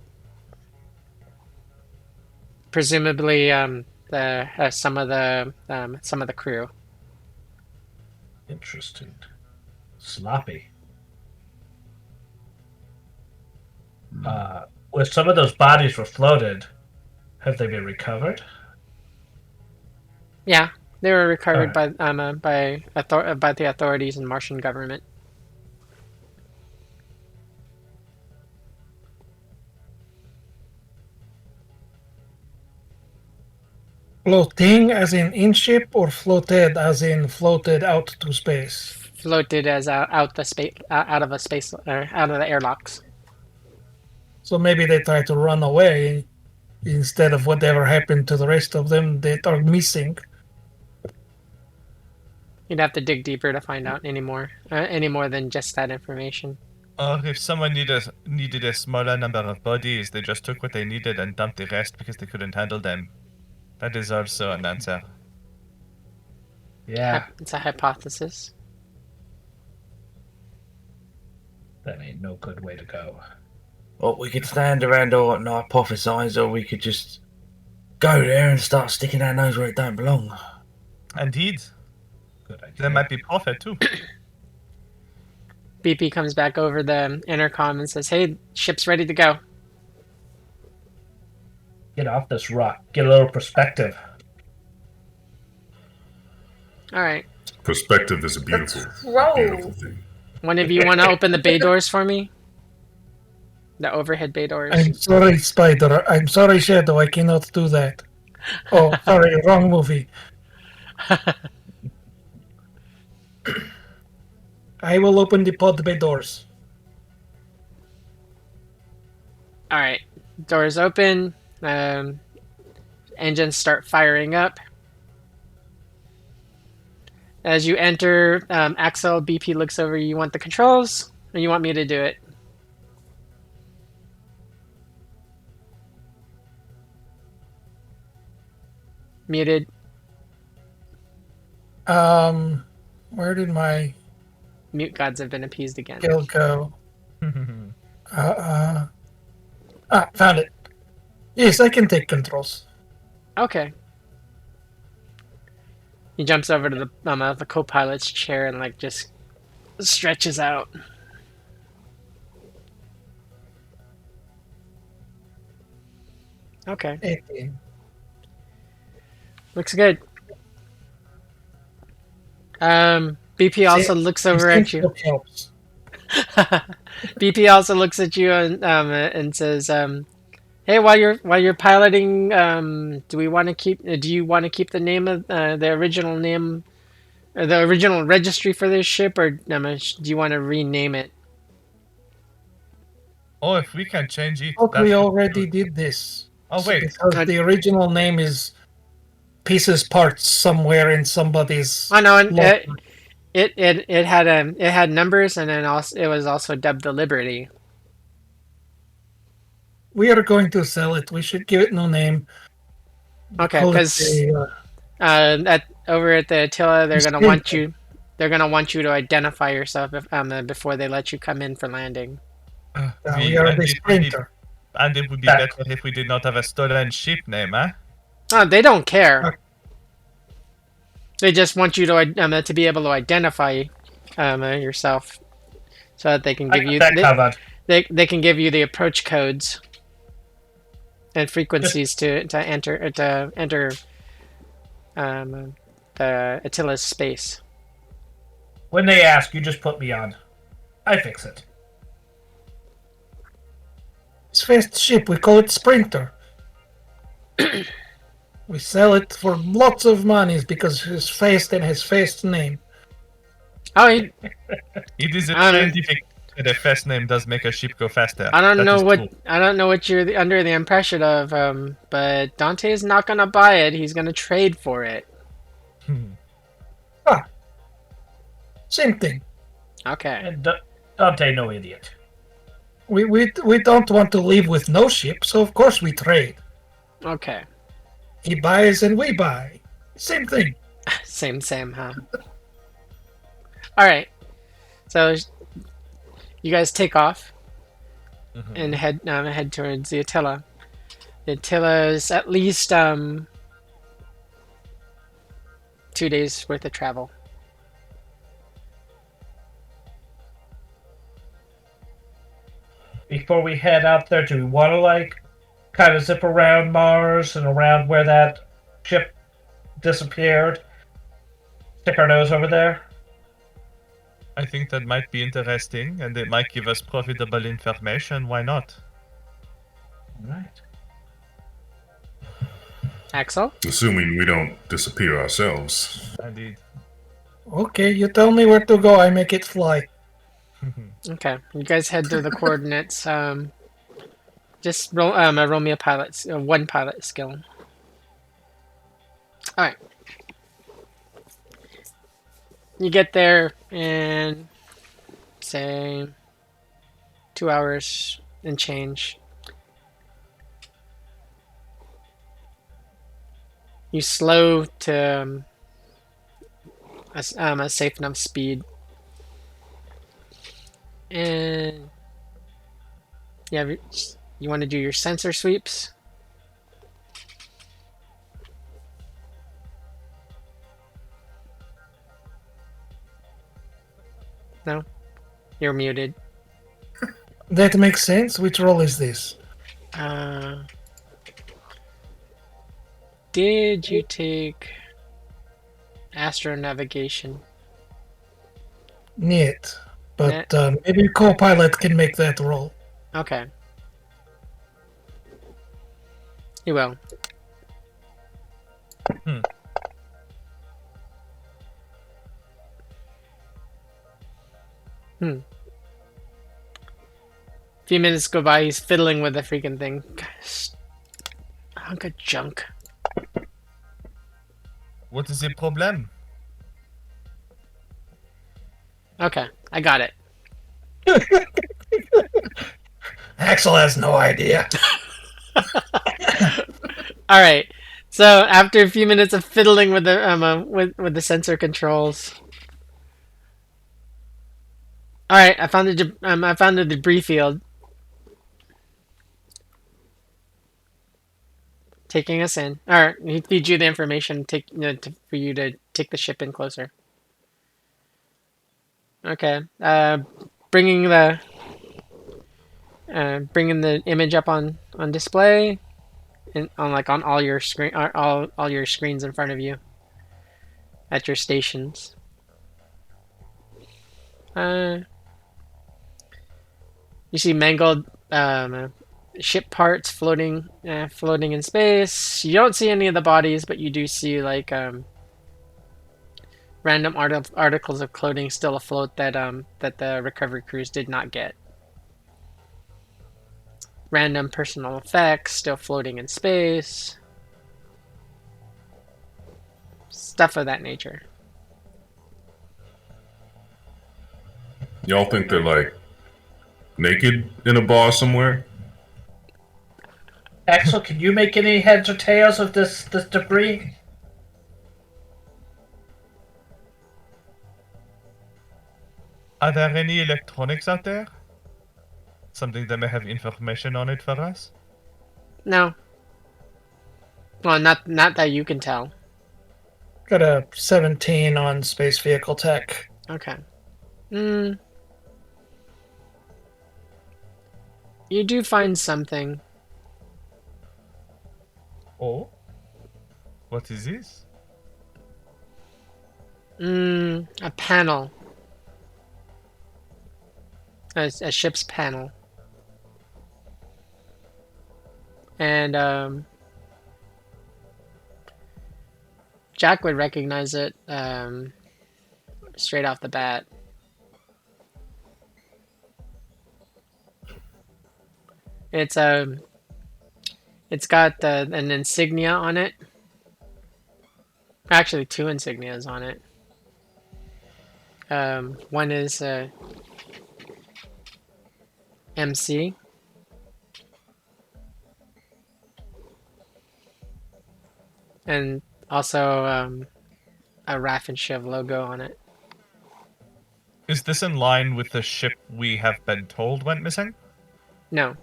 B: Presumably, some of the crew.
G: Interesting. Sloppy. If some of those bodies were floated, have they been recovered?
B: Yeah, they were recovered by the authorities and Martian government.
H: Floating as in ship or floated as in floated out to space?
B: floated as out the space out of a space out of the airlocks.
H: So maybe they try to run away instead of whatever happened to the rest of them that are missing.
B: You'd have to dig deeper to find out any more than just that information.
I: Or if someone needed a smaller number of bodies, they just took what they needed and dumped the rest because they couldn't handle them. That is also an answer.
G: Yeah,
B: It's a hypothesis.
G: that ain't no good way to go.
E: Well, we could stand around and hypothesize, or we could just go there and start sticking our nose where it don't belong.
I: Indeed.
G: Good idea.
I: There might be profit too.
B: BP comes back over the intercom and says, "Hey, ship's ready to go."
G: Get off this rock. Get a little perspective.
B: All right.
A: Perspective is a beautiful,
F: Roll.
A: beautiful thing.
B: One of you want to open the bay doors for me? The overhead bay doors.
H: I'm sorry, Spider. I'm sorry, Shadow. I cannot do that. Oh, sorry, wrong movie. I will open the pod bay doors.
B: All right. Doors open. Engines start firing up. As you enter, Axel, BP looks over. You want the controls, or you want me to do it? Muted.
H: Where did my
B: Mute gods have been appeased again.
H: skill go? Found it. Yes, I can take controls.
B: Okay. He jumps over to the co-pilot's chair and like just stretches out. Okay,
H: 18.
B: looks good. BP also looks over at you.
H: Helps.
B: BP also looks at you and says, "Hey, while you're piloting, do you want to keep the name of the original name, or the original registry for this ship, or do you want to rename it?"
I: Oh, if we can change it.
H: But
I: that
H: we
I: would be
H: already
I: good.
H: did this.
I: Oh, wait.
H: Because the original name is pieces parts somewhere in somebody's.
B: Oh no, and
H: locker.
B: it had numbers, and then also it was also dubbed the Liberty.
H: We are going to sell it. We should give it no name.
B: Okay,
H: Call it
B: because
H: the,
B: over at the Attila, they're gonna
H: Sprinter.
B: want you. They're gonna want you to identify yourself before they let you come in for landing.
H: we are
I: and
H: the
I: it would be-
H: Sprinter.
I: And it would be
G: Back.
I: better if we did not have a stolen ship name, eh?
B: Oh, they don't care.
H: Okay.
B: They just want you to be able to identify yourself, so that they can
G: I
B: give
G: got
B: you
G: that covered.
B: they can give you the approach codes and frequencies to enter the Attila's space.
G: When they ask, you just put me on. I fix it.
H: It's fast ship. We call it Sprinter. We sell it for lots of monies because it's fast and has fast name.
B: Oh,
I: It is a
B: Um,
I: scientific that a fast name does make a ship go faster.
B: I don't
I: That
B: know
I: is
B: what
I: true.
B: I don't know what you're under the impression of, but Dante's not gonna buy it. He's gonna trade for it.
H: Same thing.
B: Okay.
G: And Dante, no idiot.
H: We don't want to leave with no ship, so of course we trade.
B: Okay.
H: He buys and we buy. Same thing.
B: Same, huh? All right. So you guys take off and head towards the Attila. The Attila is at least 2 days worth of travel.
G: Before we head out there, do we want to kind of zip around Mars and around where that ship disappeared? Stick our nose over there?
I: I think that might be interesting, and it might give us profitable information. Why not?
G: All right.
B: Axel?
A: Assuming we don't disappear ourselves.
I: Indeed.
H: Okay, you tell me where to go, I make it fly.
B: Okay, you guys head to the coordinates. Just roll me a one pilot skill. All right. You get there in say 2 hours and change. You slow to a safe enough speed, and yeah, you want to do your sensor sweeps. No, you're muted.
H: That makes sense. Which role is this?
B: Did you take astronavigation?
H: Neat. But maybe co-pilot can make that role.
B: Okay. You will. A few minutes go by, he's fiddling with the freaking thing. Gosh, hunk of junk.
I: What is the problem?
B: Okay, I got it.
H: Axel has no idea.
B: All right. So after a few minutes of fiddling with the with the sensor controls, all right, I found the debris field. Taking us in. All right, he feeds you the information. For you to take the ship in closer. Okay. Bringing the image up on display, and on all your all your screens in front of you at your stations. You see mangled ship parts floating in space. You don't see any of the bodies, but you do see random articles of clothing still afloat that the recovery crews did not get. Random personal effects still floating in space. Stuff of that nature.
A: Y'all think they're like naked in a bar somewhere?
G: Axel, can you make any heads or tails of this debris?
I: Are there any electronics out there? Something that may have information on it for us?
B: No. Well, not that you can tell.
H: Got a 17 on space vehicle tech.
B: Okay. You do find something.
I: Oh? What is this?
B: A panel. A ship's panel. And Jack would recognize it straight off the bat. It's got an insignia on it. Actually, two insignias on it. One is MC. And also a Raff and Shiv logo on it.
I: Is this in line with the ship we have been told went missing?
B: No.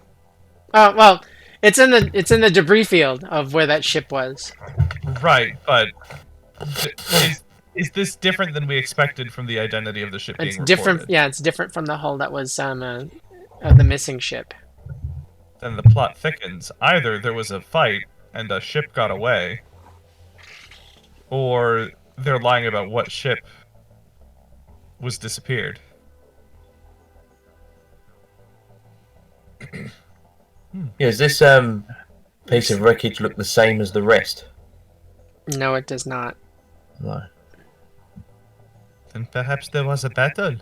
B: Oh well, it's in the debris field of where that ship was.
I: Right, but is this different than we expected from the identity of the ship being reported?
B: Different. Yeah, it's different from the hull that was of the missing ship.
I: Then the plot thickens. Either there was a fight and a ship got away, or they're lying about what ship was disappeared.
E: Yeah, does this piece of wreckage look the same as the rest?
B: No, it does not.
E: No.
I: Then perhaps there was a battle.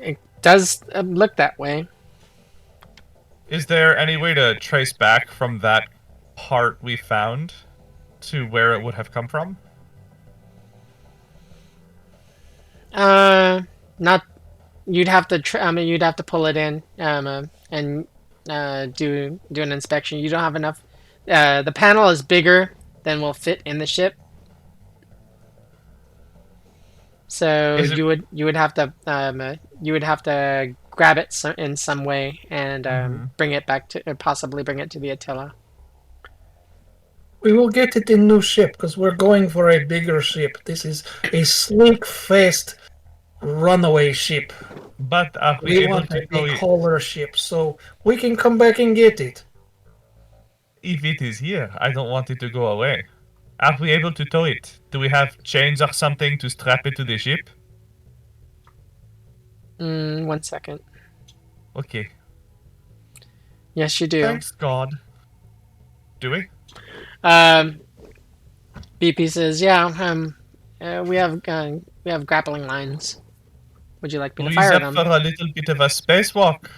B: It does look that way.
I: Is there any way to trace back from that part we found to where it would have come from?
B: Not. You'd have to. You'd have to pull it in. And do an inspection. You don't have enough. The panel is bigger than will fit in the ship. So
I: Is it-
B: you would have to grab it in some way and bring it back to possibly bring it to the Attila.
H: We will get it in new ship because we're going for a bigger ship. This is a sleek, fast runaway ship.
I: But are we
H: We
I: able
H: want
I: to
H: a
I: tow
H: big
I: it?
H: hauler ship, so we can come back and get it.
I: If it is here, I don't want it to go away. Are we able to tow it? Do we have chains or something to strap it to the ship?
B: 1 second.
I: Okay.
B: Yes, you do.
I: Thanks God. Do we?
B: BP says, "Yeah, we have grappling lines. Would you like me to
I: We
B: fire
I: up
B: them?"
I: for a little bit of a spacewalk.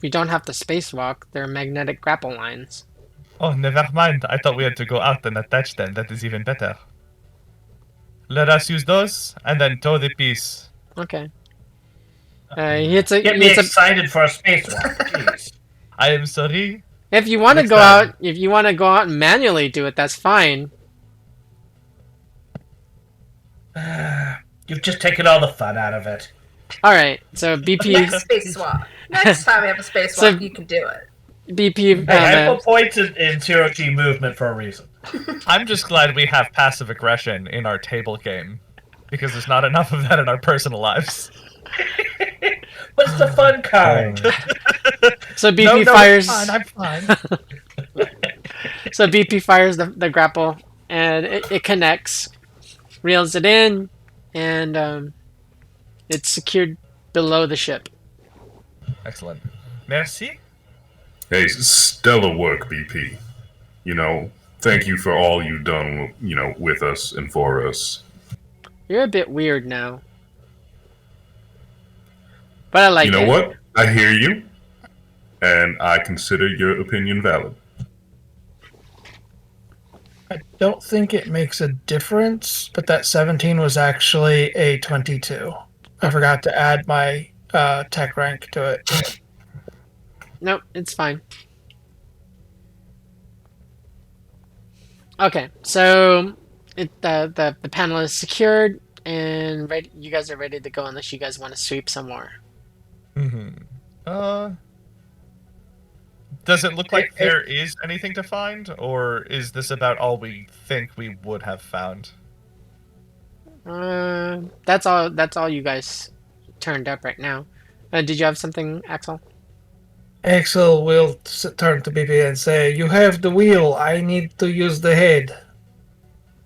B: We don't have to spacewalk. They're magnetic grapple lines.
I: Oh, never mind. I thought we had to go out and attach them. That is even better. Let us use those and then tow the piece.
B: Okay. It's a.
G: Get me excited for a spacewalk. Jeez.
I: I am sorry.
B: If you want to
I: Next
B: go
I: time.
B: out, if you want to go out and manually do it, that's fine.
G: You've just taken all the fun out of it.
B: All right. So BP,
F: Next spacewalk. Next time we have a spacewalk,
B: So-
F: you can do it.
B: BP.
G: Hey, I put points in zero G movement for a reason.
I: I'm just glad we have passive aggression in our table game. Because there's not enough of that in our personal lives.
G: But it's the fun kind.
B: So BP
I: No,
B: fires.
I: I'm fine.
B: So BP fires the grapple, and it connects, reels it in, and it's secured below the ship.
I: Excellent. Merci.
A: Hey, stellar work, BP. You know, thank you for all you've done, you know, with us and for us.
B: You're a bit weird now, but I like
A: You know
B: it.
A: what? I hear you, and I consider your opinion valid.
H: I don't think it makes a difference, but that 17 was actually a 22. I forgot to add my tech rank to it.
B: Nope, it's fine. Okay, so the panel is secured and ready. You guys are ready to go unless you guys want to sweep some more.
I: Does it look like there is anything to find, or is this about all we think we would have found?
B: That's all. That's all you guys turned up right now. Did you have something, Axel?
H: Axel will turn to BP and say, "You have the wheel. I need to use the head."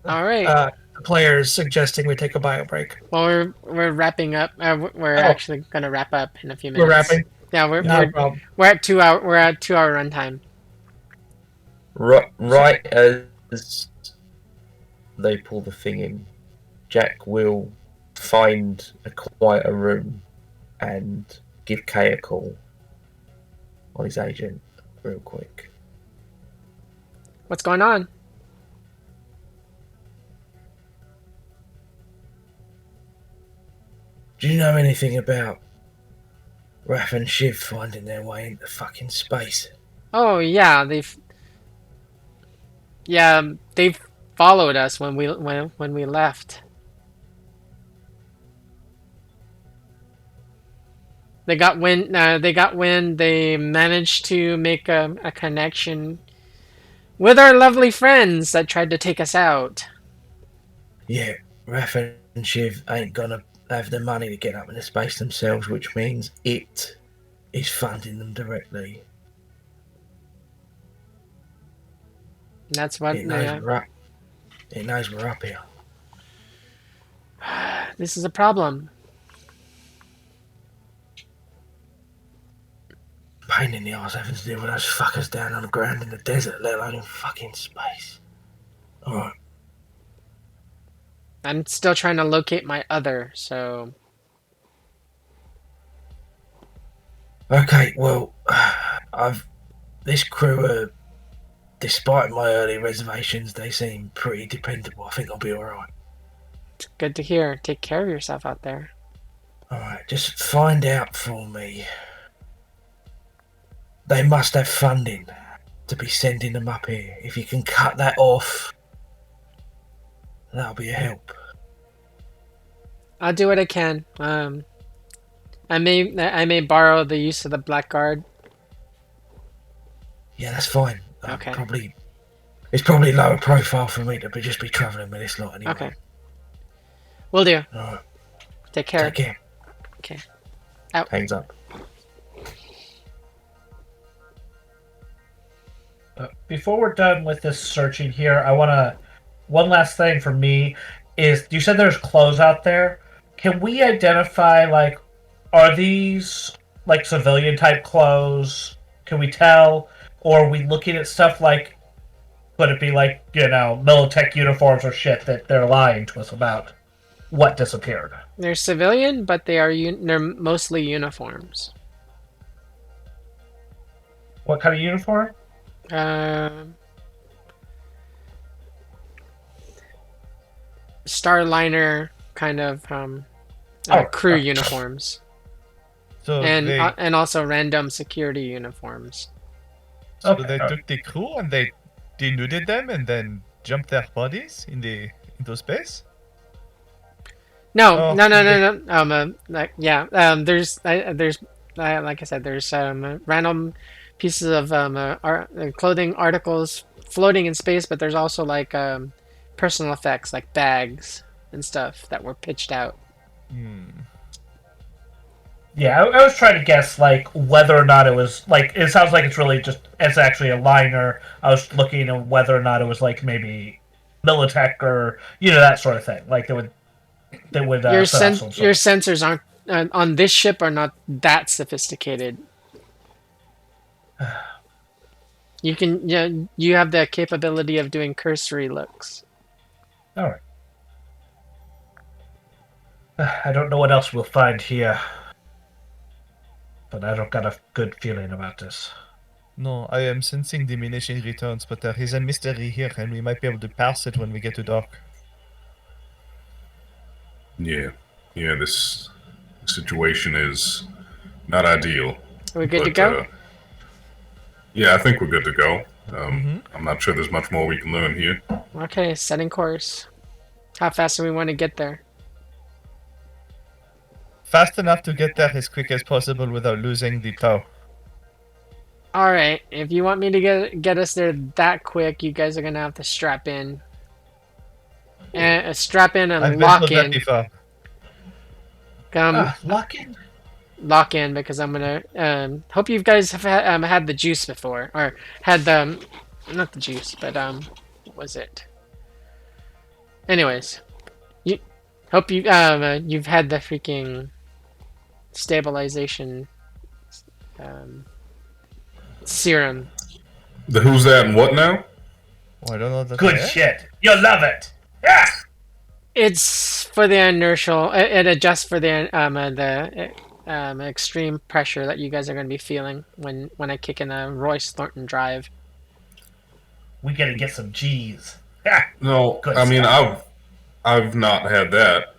B: All right.
H: The players suggesting we take a bio break.
B: Well, we're wrapping up. We're
H: Oh.
B: actually gonna wrap up in a few minutes.
H: We're wrapping.
B: Yeah,
H: Not a problem.
B: we're at 2 hour. We're at 2 hour runtime.
E: Right as they pull the thing in, Jack will find a quieter room and give Kay a call on his agent real quick.
B: What's going on?
E: Do you know anything about Raph and Shiv finding their way into fucking space?
B: Oh yeah, they've followed us when we left. They got wind. They managed to make a connection with our lovely friends that tried to take us out.
E: Yeah, Raph and Shiv ain't gonna have the money to get up into space themselves, which means it is funding them directly.
B: That's what.
E: It knows we're up. It knows we're up here.
B: This is a problem.
E: pain in the arse having to deal with those fuckers down on the ground in the desert, let alone in fucking space. Alright.
B: I'm still trying to locate my other, so...
E: Okay, well, this crew, despite my early reservations, they seem pretty dependable. I think I'll be alright.
B: It's good to hear. Take care of yourself out there.
E: Alright, just find out for me. They must have funding to be sending them up here. If you can cut that off, that'll be a help.
B: I'll do what I can. I may borrow the use of the Blackguard.
E: Yeah, that's fine.
B: Okay.
E: It's probably lower profile for me to just be travelling with this lot anyway.
B: Okay. Will do.
E: Alright.
B: Take care.
E: Take care.
B: Okay. Out.
E: Hangs up.
G: Before we're done with this searching here, I want to... One last thing for me is, you said there's clothes out there. Can we identify, like, are these, like, civilian-type clothes? Can we tell? Or are we looking at stuff like, could it be, like, you know, Militech uniforms or shit that they're lying to us about what disappeared?
B: They're civilian, but they're mostly uniforms.
G: What kind of uniform?
B: Starliner kind of crew uniforms.
I: So
B: And also random security uniforms.
I: so
G: Okay,
I: they
G: alright.
I: took the crew and they denuded them and then jumped their bodies into space?
B: No,
I: Oh,
B: no. There's like I said, there's random pieces of clothing articles floating in space, but there's also like personal effects like bags and stuff that were pitched out.
G: Yeah, I was trying to guess, like, whether or not it was, like, it sounds like it's actually a liner. I was looking at whether or not it was, like, maybe Militech or, you know, that sort of thing. Like, they would
B: Your
G: set up some sort
B: your
G: of-
B: sensors aren't on this ship are not that sophisticated. You have the capability of doing cursory looks.
G: Alright. I don't know what else we'll find here. But I don't got a good feeling about this.
I: No, I am sensing diminishing returns, but there is a mystery here and we might be able to parse it when we get to dock.
A: Yeah, this situation is not ideal.
B: Are we good to
A: but,
B: go?
A: Yeah, I think we're good to go. I'm not sure there's much more we can learn here.
B: Okay, setting course. How fast do we want to get there?
I: Fast enough to get there as quick as possible without losing the tow.
B: All right, if you want me to get us there that quick, you guys are gonna have to strap in. And strap in and
I: I've been
B: lock
I: told that
B: in.
I: before.
G: Lock in?
B: Lock in because I'm gonna hope you guys have had the juice before, or had the not the juice, but what was it? Anyways, you hope you you've had the freaking stabilization serum.
A: The who's that and what now?
I: Oh, I don't know that.
G: Good shit. You'll love it. Yeah.
B: It's for the inertial. It adjusts for the extreme pressure that you guys are going to be feeling when I kick in a Royce Thornton drive.
G: We gotta get some G's. Yeah.
A: No,
G: Good
A: I mean
G: stuff.
A: I've not had that.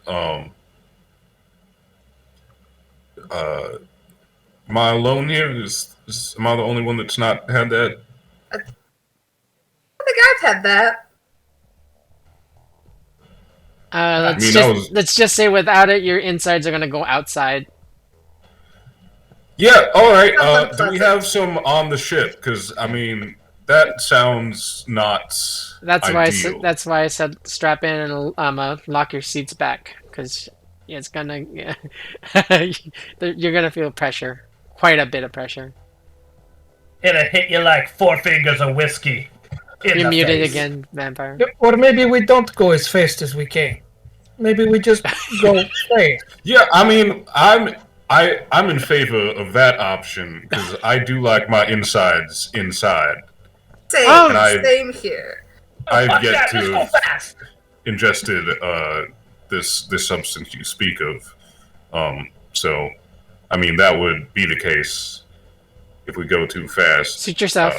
A: Am I alone here? Am I the only one that's not had that?
F: I think I've had that.
B: Let's just say without it, your insides are going to go outside.
A: Yeah, all right.
F: Sounds
A: Do we have some on the ship? Because I mean, that sounds not. Ideal.
B: That's why I said strap in and lock your seats back because it's gonna you're gonna feel pressure, quite a bit of pressure.
G: It'll hit you like 4 fingers of whiskey.
B: You're muted again, vampire.
H: Or maybe we don't go as fast as we came. Maybe we just go straight.
A: Yeah, I mean, I'm in favor of that option because I do like my insides inside.
F: Same,
A: And
F: same here.
A: I've yet
G: Let's
A: to
G: go
A: have
G: fast.
A: ingested this substance you speak of. So, I mean, that would be the case if we go too fast.
B: Suit yourself.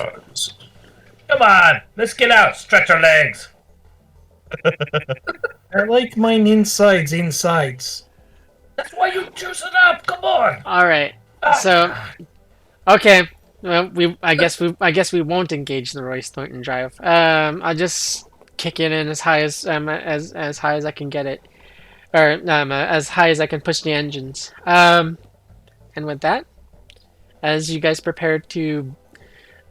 G: Come on, let's get out. Stretch our legs.
H: I like mine insides.
G: That's why you juice it up. Come on.
B: All right. So, okay. Well, I guess we won't engage the Royce Thornton drive. I'll just kick it in as high as high as I can get it, or as high as I can push the engines. And with that, as you guys prepare to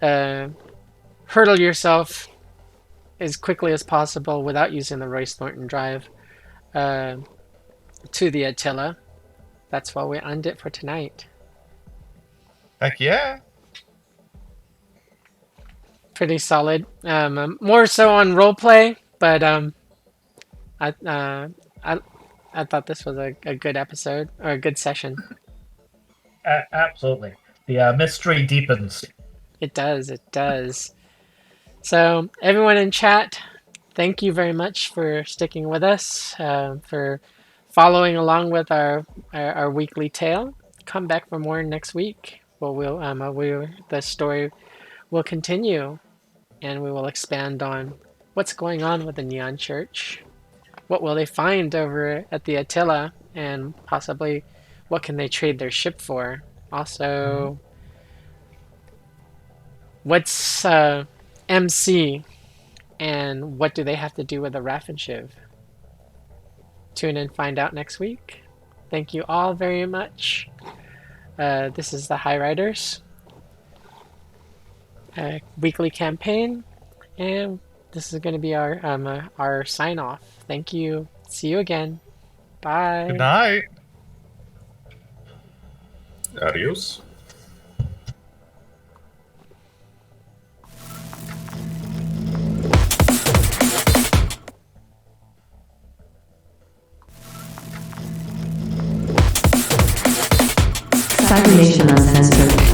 B: hurtle yourself as quickly as possible without using the Royce Thornton drive to the Attila, that's why we end it for tonight.
I: Heck yeah.
B: Pretty solid. More so on roleplay, but I thought this was a good episode or a good session.
G: Absolutely. The mystery deepens.
B: It does. It does. So everyone in chat, thank you very much for sticking with us, for following along with our weekly tale. Come back for more next week. The story will continue, and we will expand on what's going on with the Neon Church. What will they find over at the Attila, and possibly what can they trade their ship for? Also, what's MC, and what do they have to do with the Raffen Shiv? Tune in, find out next week. Thank you all very much. This is the Highriders weekly campaign, and this is going to be our sign off. Thank you. See you again. Bye.
I: Good night.
A: Adios.
J: Cybernation Uncensored.